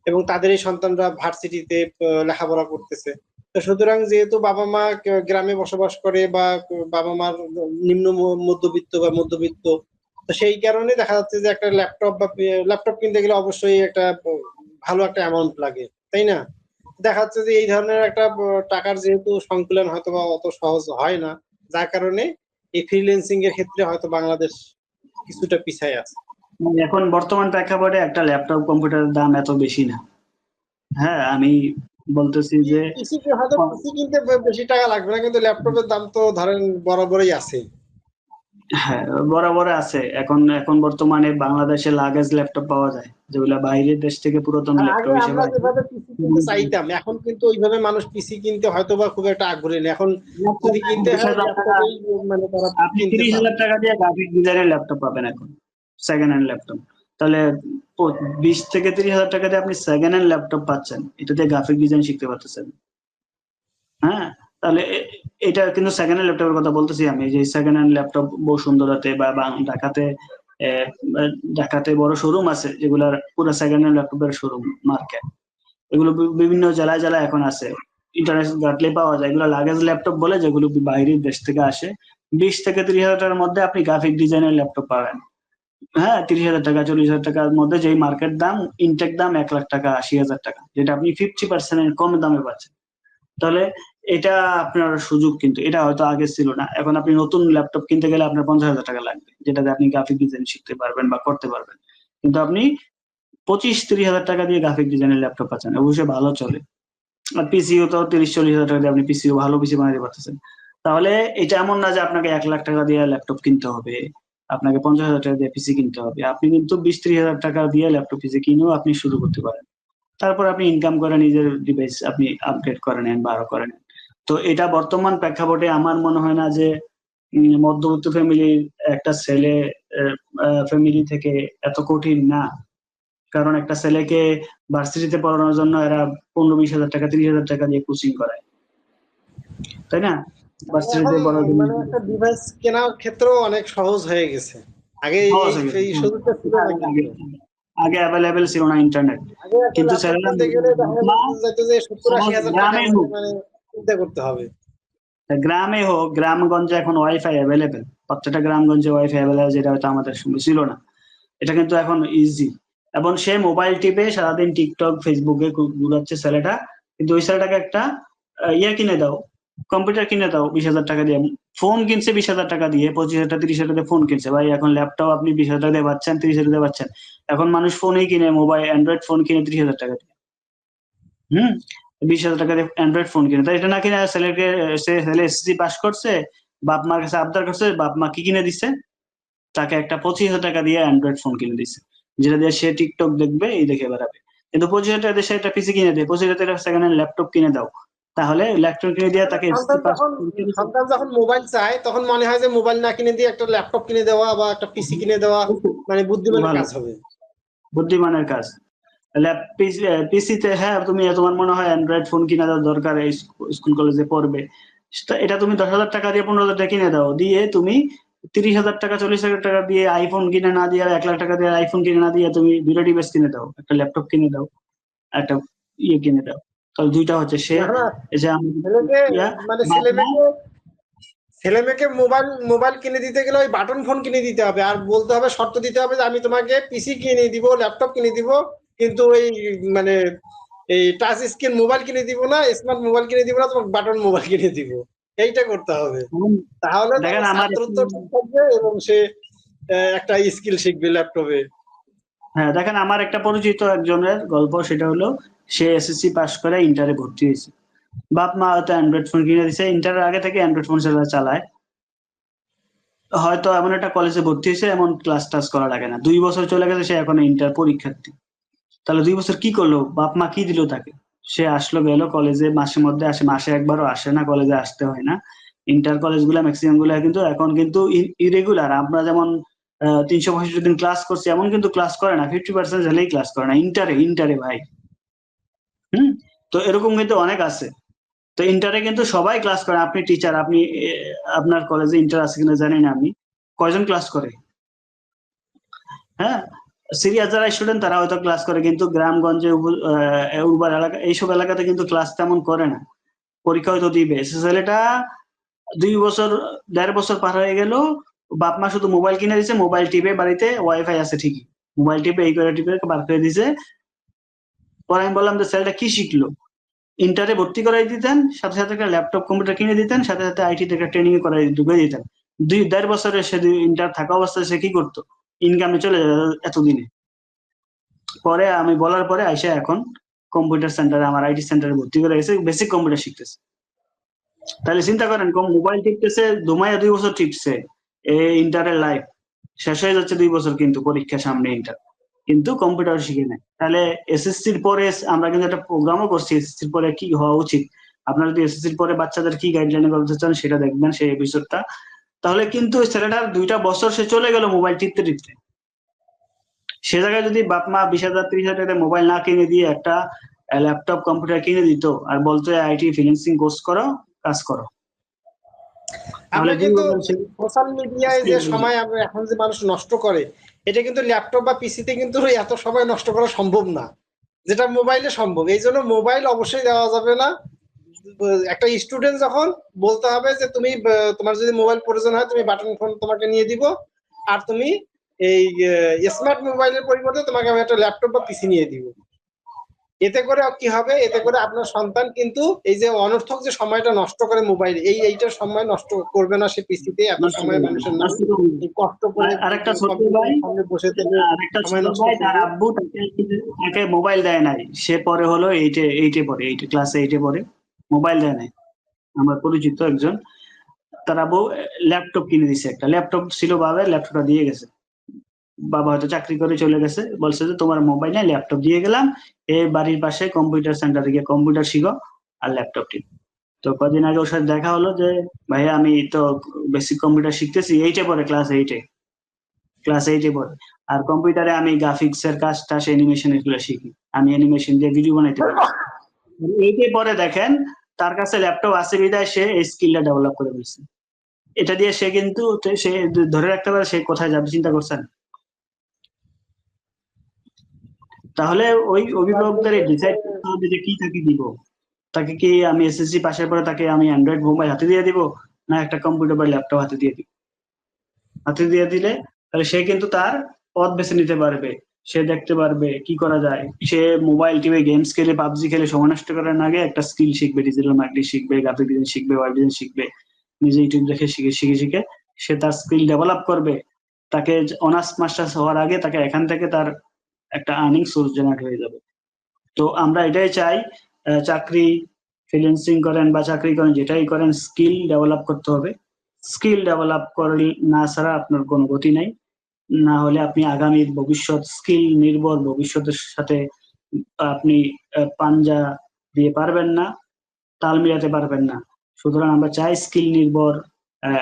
এবং তাদের এই সন্তানরা ভার্সিটিতে লেখাপড়া করতেছে। তো সুতরাং যেহেতু বাবা মা গ্রামে বসবাস করে বা বাবা মার নিম্ন মধ্যবিত্ত বা মধ্যবিত্ত, তো সেই কারণে দেখা যাচ্ছে যে একটা ল্যাপটপ বা ল্যাপটপ কিনতে গেলে অবশ্যই একটা ভালো একটা অ্যামাউন্ট লাগে, তাই না? দেখা যাচ্ছে যে এই ধরনের একটা টাকার যেহেতু সংকুলন হয়তো বা অত সহজ হয় না, যার কারণে এই ফ্রিল্যান্সিং এর ক্ষেত্রে হয়তো বাংলাদেশ কিছুটা পিছায় আছে। মানে এখন বর্তমান প্রেক্ষাপটে একটা ল্যাপটপ কম্পিউটারের দাম এত বেশি না। হ্যাঁ, আমি বলতেছি যে পিসি হয়তো পিসি কিনতে বেশি টাকা লাগবে না, কিন্তু ল্যাপটপের দাম তো ধরেন বরাবরই আছে। হ্যাঁ, বরাবর আছে। এখন এখন বর্তমানে বাংলাদেশে লাগেজ ল্যাপটপ পাওয়া যায়, যেগুলা বাইরের দেশ থেকে পুরাতন আর আগে ল্যাপটপ হিসেবে আমরা আসে। যেভাবে পিসি কিনতে চাইতাম, এখন কিন্তু ওইভাবে মানুষ পিসি কিনতে হয়তো বা খুব একটা আগ্রহী না। এখন যদি কিনতে হয় 20,000 টাকা, ল্যাপটপেই মানে তারা আপনি কিনতে তিরিশ চান। হাজার টাকা দিয়ে গ্রাফিক ডিজাইনের ল্যাপটপ পাবেন এখন, সেকেন্ড হ্যান্ড ল্যাপটপ। তাহলে 20 থেকে 30 হাজার টাকা দিয়ে আপনি সেকেন্ড হ্যান্ড ল্যাপটপ পাচ্ছেন, এটাতে গ্রাফিক ডিজাইন শিখতে পারতেছেন। হ্যাঁ, তাহলে এটা কিন্তু সেকেন্ড হ্যান্ড ল্যাপটপের কথা বলতেছি আমি, যে সেকেন্ড হ্যান্ড ল্যাপটপ বসুন্ধরাতে বা ঢাকাতে, আহ, ঢাকাতে বড় শোরুম আছে যেগুলার পুরো সেকেন্ড হ্যান্ড ল্যাপটপের শোরুম মার্কেট। এগুলো বিভিন্ন জেলায় জেলায় এখন আছে, ইন্টারনেট ঘাটলে পাওয়া যায়। এগুলো লাগেজ ল্যাপটপ বলে, যেগুলো বাইরের দেশ থেকে আসে। 20 থেকে 30 হাজার টাকার মধ্যে আপনি গ্রাফিক ডিজাইনের ল্যাপটপ পাবেন। হ্যাঁ, 30 হাজার টাকা, 40 হাজার টাকার মধ্যে যেই মার্কেট দাম, ইনটেক দাম 1 লাখ টাকা, 80 হাজার টাকা, যেটা আপনি 50% কম দামে পাচ্ছেন। তাহলে এটা আপনার সুযোগ, কিন্তু এটা হয়তো আগে ছিল না। এখন আপনি নতুন ল্যাপটপ কিনতে গেলে আপনার 50 হাজার টাকা লাগবে, যেটাতে আপনি গ্রাফিক ডিজাইন শিখতে পারবেন বা করতে পারবেন। কিন্তু আপনি 25-30 হাজার টাকা দিয়ে গ্রাফিক ডিজাইনের ল্যাপটপ পাচ্ছেন, অবশ্যই ভালো চলে। আর পিসিও তো 30-40 হাজার টাকা দিয়ে আপনি পিসিও, ভালো পিসি বানাতে পারতেছেন। তাহলে এটা এমন না যে আপনাকে 1 লাখ টাকা দিয়ে ল্যাপটপ কিনতে হবে, আপনাকে 50 হাজার টাকা দিয়ে পিসি কিনতে হবে। আপনি কিন্তু 20-30 হাজার টাকা দিয়ে ল্যাপটপ পিসি কিনেও আপনি শুরু করতে পারেন। তারপর আপনি ইনকাম করে নিজের ডিভাইস আপনি আপগ্রেড করে নেন বা আরো করে নেন। তো এটা বর্তমান প্রেক্ষাপটে আমার মনে হয় না যে মধ্যবিত্ত ফ্যামিলির একটা ছেলে ফ্যামিলি থেকে এত কঠিন না কারণ একটা ছেলেকে ভার্সিটিতে পড়ানোর জন্য এরা 15-20 হাজার টাকা 30,000 টাকা দিয়ে কোচিং করায়, তাই না? তাহলে এখন ভার্সিটিতে পড়ার জন্য মানে একটা ডিভাইস কেনার ক্ষেত্রেও অনেক সহজ হয়ে গেছে। আগে সহজ এই হয়ে গেছে। এই সুযোগটা ছিল না আগে কিন্তু। আগে অ্যাভেলেবেল ছিল না ইন্টারনেট, আগে একটা কিন্তু ল্যাপটপ ছেলেরা কিনতে গেলে দেখা যেত যে 70-80 সাপোজ হাজার টাকা গ্রামে মানে হোক, মানে চিন্তা করতে হবে। গ্রামে হোক, গ্রামগঞ্জে এখন ওয়াইফাই অ্যাভেলেবেল, প্রত্যেকটা গ্রামগঞ্জে ওয়াইফাই অ্যাভেলেবেল, যেটা হয়তো আমাদের সময় ছিল না। এটা কিন্তু এখন ইজি। এবং সে মোবাইল টিপে সারাদিন টিকটক ফেসবুকে ঘুরাচ্ছে ছেলেটা, কিন্তু ওই ছেলেটাকে একটা ইয়ে কিনে দাও, কম্পিউটার কিনে দাও 20,000 টাকা দিয়ে। ফোন কিনছে 20,000 টাকা দিয়ে, 25,000 30,000 দিয়ে ফোন কিনছে। ভাই এখন ল্যাপটপ আপনি 20,000 টাকা দিয়ে পাচ্ছেন, 30,000 দিয়ে পাচ্ছেন। এখন মানুষ ফোনই কিনে, মোবাইল অ্যান্ড্রয়েড ফোন কিনে 30,000 টাকা দিয়ে। হুম, 20,000 টাকা দিয়ে অ্যান্ড্রয়েড ফোন কিনে, তাই এটা না কিনে ছেলেকে, ছেলে এসএসসি পাস করছে, বাপ মার কাছে আবদার করছে, বাপ মা কি কিনে দিচ্ছে, তাকে একটা 25,000 টাকা দিয়ে অ্যান্ড্রয়েড ফোন কিনে দিচ্ছে, যেটা দিয়ে সে টিকটক দেখবে, এই দেখে বেড়াবে। কিন্তু 25,000 টাকা দিয়ে সে একটা পিসি কিনে দেয়, 25,000 টাকা সেকেন্ড হ্যান্ড ল্যাপটপ কিনে দাও, তাহলে ল্যাপটপ কিনে দিয়ে আসলে তাকে এসএসসি সন্তান পাস যখন করতে দিচ্ছে। সন্তান যখন মোবাইল চায় তখন মনে হয় যে মোবাইল না কিনে দিয়ে একটা ল্যাপটপ কিনে দেওয়া বা একটা পিসি কিনে দেওয়া মানে বুদ্ধিমানের ভালো, কাজ হবে। বুদ্ধিমানের কাজ। পিসিতে হ্যাঁ, তুমি তোমার মনে হয় অ্যান্ড্রয়েড ফোন কিনে দেওয়ার দরকার, এই স্কুল কলেজে পড়বে, এটা তুমি 10,000 টাকা দিয়ে 15,000 টাকা কিনে দাও, দিয়ে তুমি 30,000 টাকা 40,000 টাকা দিয়ে আইফোন কিনে না দিয়ে, 1 লাখ টাকা দিয়ে আইফোন কিনে না দিয়ে তুমি দুটো ডিভাইস কিনে দাও, একটা ল্যাপটপ কিনে দাও, একটা ইয়ে কিনে দাও, তাহলে দুইটা হচ্ছে সে, না না, এই যে ছেলেকে ইয়া মানে বাপ মা। ছেলে মেয়েকে মোবাইল মোবাইল কিনে দিতে গেলে ওই বাটন ফোন কিনে দিতে হবে, আর বলতে হবে, শর্ত দিতে হবে যে আমি তোমাকে পিসি কিনে দিব, ল্যাপটপ কিনে দিব, কিন্তু ওই মানে এই টাচ স্ক্রিন মোবাইল কিনে দিব না, স্মার্ট মোবাইল কিনে দিব না, তোমাকে বাটন মোবাইল কিনে দিব। এইটা করতে হবে। তাহলে তার দেখেন আমার ছাত্রত্ব ঠিক থাকবে এবং সে একটা স্কিল শিখবে ল্যাপটপে। হ্যাঁ, দেখেন আমার একটা পরিচিত একজনের গল্প, সেটা হলো সে এসএসসি পাস করে ইন্টারে ভর্তি হয়েছে, বাপ মা হয়তো অ্যান্ড্রয়েড ফোন কিনে দিছে, ইন্টারের আগে থেকে অ্যান্ড্রয়েড ফোন চালায়, হয়তো এমন একটা কলেজে ভর্তি হয়েছে এমন ক্লাস টাস করা লাগে না, 2 বছর চলে গেছে, সে এখন ইন্টার পরীক্ষার্থী। তাহলে 2 বছর কি করলো, বাপ মা কি দিল তাকে? সে আসলো গেল কলেজে, মাসে মধ্যে আসে, মাসে একবারও আসে না, কলেজে আসতে হয় না। ইন্টার কলেজ গুলা ম্যাক্সিমাম গুলা কিন্তু এখন কিন্তু ইরেগুলার, আমরা যেমন 365 দিন ক্লাস করছি, এমন কিন্তু ক্লাস করে না, 50% হলেই ক্লাস করে না ইন্টারে, ইন্টারে ভাই। হুম, তো এরকম কিন্তু অনেক আছে। তো ইন্টারে কিন্তু সবাই ক্লাস করে, আপনি টিচার, আপনি আপনার কলেজে ইন্টার আছে কিনা জানি না আমি, কয়জন ক্লাস করে? হ্যাঁ, সিরিয়াস যারা স্টুডেন্ট তারা হয়তো ক্লাস করে, কিন্তু গ্রামগঞ্জে উর্বর এলাকা, এইসব এলাকাতে কিন্তু ক্লাস তেমন করে না, পরীক্ষা হয়তো দিবে। ছেলেটা 2 বছর 1.5 বছর পার হয়ে গেল, বাপ মা শুধু মোবাইল কিনে দিছে, মোবাইল টিপে, বাড়িতে ওয়াইফাই আছে ঠিকই, মোবাইল টিপে এই করে টিপে বার করে দিছে। পরে আমি বললাম যে ছেলেটা কি শিখলো, ইন্টারে ভর্তি করাই দিতেন, সাথে সাথে একটা ল্যাপটপ কম্পিউটার কিনে দিতেন, সাথে সাথে আইটি থেকে ট্রেনিং এ করাই ঢুকিয়ে দিতেন। 2.5 বছরে সে ইন্টার থাকা অবস্থায় সে কি করতো, ইনকামে চলে যেত এতদিনে। পরে আমি বলার পরে আইসা এখন কম্পিউটার সেন্টারে, আমার আইটি সেন্টারে ভর্তি করে গেছে, বেসিক কম্পিউটার শিখতেছে। তাহলে চিন্তা করেন, কম মোবাইল টিপতেছে, দুমাইয়া 2 বছর টিপছে, এই ইন্টারের লাইফ শেষ হয়ে যাচ্ছে 2 বছর, কিন্তু পরীক্ষা সামনে ইন্টার, কিন্তু কম্পিউটার শিখে নেয়। তাহলে এসএসসির পরে আমরা কিন্তু একটা প্রোগ্রামও করছি, এসএসসির পরে কি হওয়া উচিত। আপনারা যদি এসএসসির পরে বাচ্চাদের কি গাইডলাইনে করতে চান সেটা দেখবেন, সেই এপিসোডটা। তাহলে কিন্তু ছেলেটার 2টা বছর সে চলে গেল মোবাইল টিপতে টিপতে। সে জায়গায় যদি বাপ মা 20,000 30,000 টাকা মোবাইল না কিনে দিয়ে একটা ল্যাপটপ কম্পিউটার কিনে দিত, আর বলতো আইটি ফ্রিল্যান্সিং কোর্স করো, কাজ করো, তাহলে আমরা দুই কিন্তু বছর সে সোশ্যাল মিডিয়ায় যে সময় আমরা এখন যে মানুষ নষ্ট করে, এটা কিন্তু ল্যাপটপ বা পিসিতে কিন্তু এত সময় নষ্ট করা সম্ভব না, যেটা মোবাইলে সম্ভব। এই জন্য মোবাইল অবশ্যই দেওয়া যাবে না। একটা স্টুডেন্ট যখন বলতে হবে যে তুমি তোমার যদি মোবাইল প্রয়োজন হয় তুমি বাটন ফোন তোমাকে নিয়ে দিব, আর তুমি এই স্মার্ট মোবাইলের পরিবর্তে তোমাকে আমি একটা ল্যাপটপ বা পিসি নিয়ে দিব। এতে করে কি হবে, এতে করে আপনার সন্তান কিন্তু এই যে অনর্থক যে সময়টা নষ্ট করে মোবাইলে, এইটার সময় নষ্ট করবে না, সে পিসিতে এত নষ্ট সময় করবে না, মানুষের নাই। নষ্ট করবে না। এই কষ্ট করে আরেকটা ছোট ভাই, কম্পিউটারের সামনে বসে থেকে আরেকটা সময় ছোট নষ্ট ভাই, তার করবে। আব্বু তাকে মোবাইল দেয় নাই, সে পরে হলো এইটে এইটে পড়ে, এইটে ক্লাস এইটে পড়ে, মোবাইল দেয় নাই। আমার পরিচিত একজন, তার আব্বু ল্যাপটপ কিনে দিছে, একটা ল্যাপটপ ছিল বাবার, ল্যাপটপটা দিয়ে গেছে। বাবা হয়তো চাকরি করে চলে গেছে, বলছে যে তোমার মোবাইল নাই, ল্যাপটপ দিয়ে গেলাম, এই বাড়ির পাশে কম্পিউটার সেন্টারে গিয়ে কম্পিউটার শিখো আর ল্যাপটপ টিপো। তো কদিন আগে ওর সাথে দেখা হলো যে ভাইয়া আমি তো বেসিক কম্পিউটার শিখতেছি, এইটে পড়ে, ক্লাস এইটে, ক্লাস 8-এ পড়ে। আর কম্পিউটারে আমি গ্রাফিক্স এর কাজটা সে অ্যানিমেশন এগুলো শিখি। আমি অ্যানিমেশন দিয়ে ভিডিও বানাইতে পারি। 8-এ পরে দেখেন তার কাছে ল্যাপটপ আছে বিধায় সে এই স্কিলটা ডেভেলপ করে ফেলছে। এটা দিয়ে সে কিন্তু সে ধরে রাখতে পারে সে কোথায় যাবে, চিন্তা করছেন? তাহলে ওই অভিভাবকদের ডিসাইড করতে হবে যে কি তাকে দিব। তাকে কি আমি এসএসসি পাশের পরে তাকে আমি অ্যান্ড্রয়েড মোবাইল হাতে দিয়ে দিব, না একটা কম্পিউটার বা ল্যাপটপ হাতে দিয়ে দিব? হাতে দিয়ে দিলে তাহলে সে কিন্তু তার পথ বেছে নিতে পারবে। সে দেখতে পারবে কি করা যায়। সে মোবাইল টিপে গেমস খেলে, পাবজি খেলে সময় নষ্ট করার আগে একটা স্কিল শিখবে, ডিজিটাল মার্কেটিং শিখবে, গ্রাফিক ডিজাইন শিখবে, ওয়েব ডিজাইন শিখবে। নিজে ইউটিউব দেখে শিখে সে তার স্কিল ডেভেলপ করবে। তাকে অনার্স মাস্টার্স হওয়ার আগে তাকে এখান থেকে তার একটা আর্নিং সোর্স জেনারেট হয়ে যাবে। তো আমরা এটাই চাই, চাকরি ফ্রিল্যান্সিং করেন বা চাকরি করেন যেটাই করেন স্কিল ডেভেলপ করতে হবে। স্কিল ডেভেলপ করলে না ছাড়া আপনার কোনো গতি নাই। না হলে আপনি আগামীর ভবিষ্যৎ স্কিল নির্ভর ভবিষ্যতের সাথে আপনি পাঞ্জা দিয়ে পারবেন না, তাল মিলাতে পারবেন না। সুতরাং আমরা চাই স্কিল নির্ভর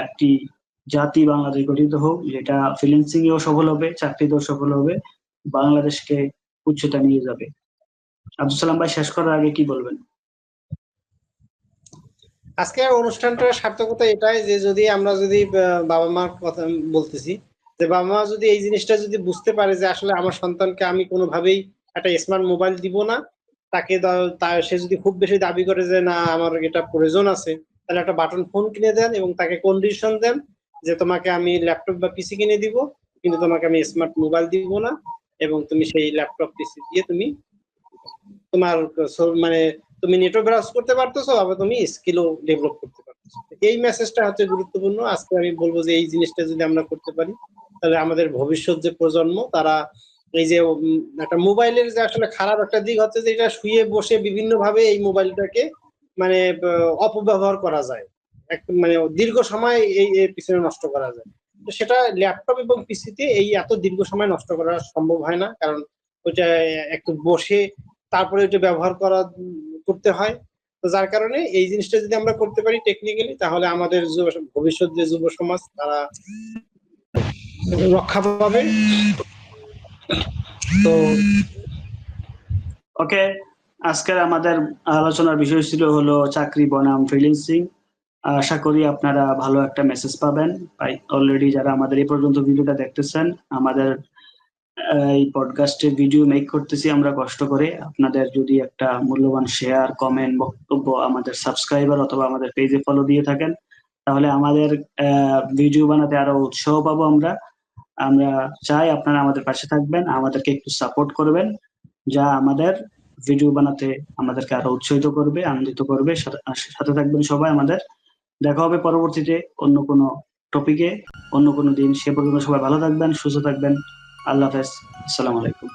একটি জাতি বাংলাদেশ গঠিত হোক, যেটা ফ্রিল্যান্সিং এও সফল হবে, চাকরিতেও সফল হবে, বাংলাদেশকে উচ্চতা নিয়ে যাবে। আব্দুল সালাম ভাই, শেষ করার আগে কি বলবেন? আজকের অনুষ্ঠানটার সার্থকতা এটাই যে যদি আমরা যদি বাবা মার কথা বলতেছি, যে বাবা মা যদি এই জিনিসটা যদি বুঝতে পারে যে আসলে আমার সন্তানকে আমি কোনোভাবেই একটা স্মার্ট মোবাইল দিব না, তাকে সে যদি খুব বেশি দাবি করে যে না আমার এটা প্রয়োজন আছে, তাহলে একটা বাটন ফোন কিনে দেন এবং তাকে কন্ডিশন দেন যে তোমাকে আমি ল্যাপটপ বা পিসি কিনে দিব, কিন্তু তোমাকে আমি স্মার্ট মোবাইল দিব না, এবং তুমি সেই ল্যাপটপ পিসি দিয়ে তুমি তোমার মানে তুমি নেটও ব্রাউজ করতে পারতেছো, আবার তুমি স্কিলও ডেভেলপ করতে পারতেছো। এই মেসেজটা হচ্ছে গুরুত্বপূর্ণ। আজকে আমি বলবো যে এই জিনিসটা যদি আমরা করতে পারি, তাহলে আমাদের ভবিষ্যৎ যে প্রজন্ম তারা এই যে একটা মোবাইলের যে আসলে খারাপ একটা দিক হচ্ছে যে এটা শুয়ে বসে বিভিন্ন ভাবে এই মোবাইলটাকে মানে অপব্যবহার করা যায়, মানে দীর্ঘ সময় এই এর পিছনে নষ্ট করা যায়। তো সেটা ল্যাপটপ এবং পিসিতে এই এত দীর্ঘ সময় নষ্ট করা সম্ভব হয় না, কারণ ওইটা একটু বসে তারপরে ওইটা ব্যবহার করতে হয়। তো যার কারণে এই জিনিসটা যদি আমরা করতে পারি টেকনিক্যালি, তাহলে আমাদের ভবিষ্যৎ যে যুব সমাজ তারা রক্ষা পাবে। তো ওকে, আজকের আমাদের আলোচনার বিষয় ছিল হলো চাকরি বনাম ফ্রিল্যান্সিং। আশা করি আপনারা ভালো একটা মেসেজ পাবেন। অলরেডি যারা আমাদের এই পর্যন্ত ভিডিওটা দেখতেছেন, আমাদের এই পডকাস্টের ভিডিও মেক করতেছি আমরা কষ্ট করে। আপনাদের যদি একটা মূল্যবান শেয়ার, কমেন্ট, বক্তব্য আমাদের সাবস্ক্রাইবার অথবা আমাদের পেজে ফলো দিয়ে থাকেন, তাহলে আমাদের ভিডিও বানাতে আরো উৎসাহ পাবো আমরা। আমরা চাই আপনারা আমাদের পাশে থাকবেন, আমাদেরকে একটু সাপোর্ট করবেন, যা আমাদের ভিডিও বানাতে আমাদেরকে আরো উৎসাহিত করবে, আনন্দিত করবে। সাথে থাকবেন সবাই আমাদের। দেখা হবে পরবর্তীতে অন্য কোনো টপিকে, অন্য কোনো দিন। সে পর্যন্ত সবাই ভালো থাকবেন, সুস্থ থাকবেন। আল্লাহ হাফেজ। আসসালামু আলাইকুম।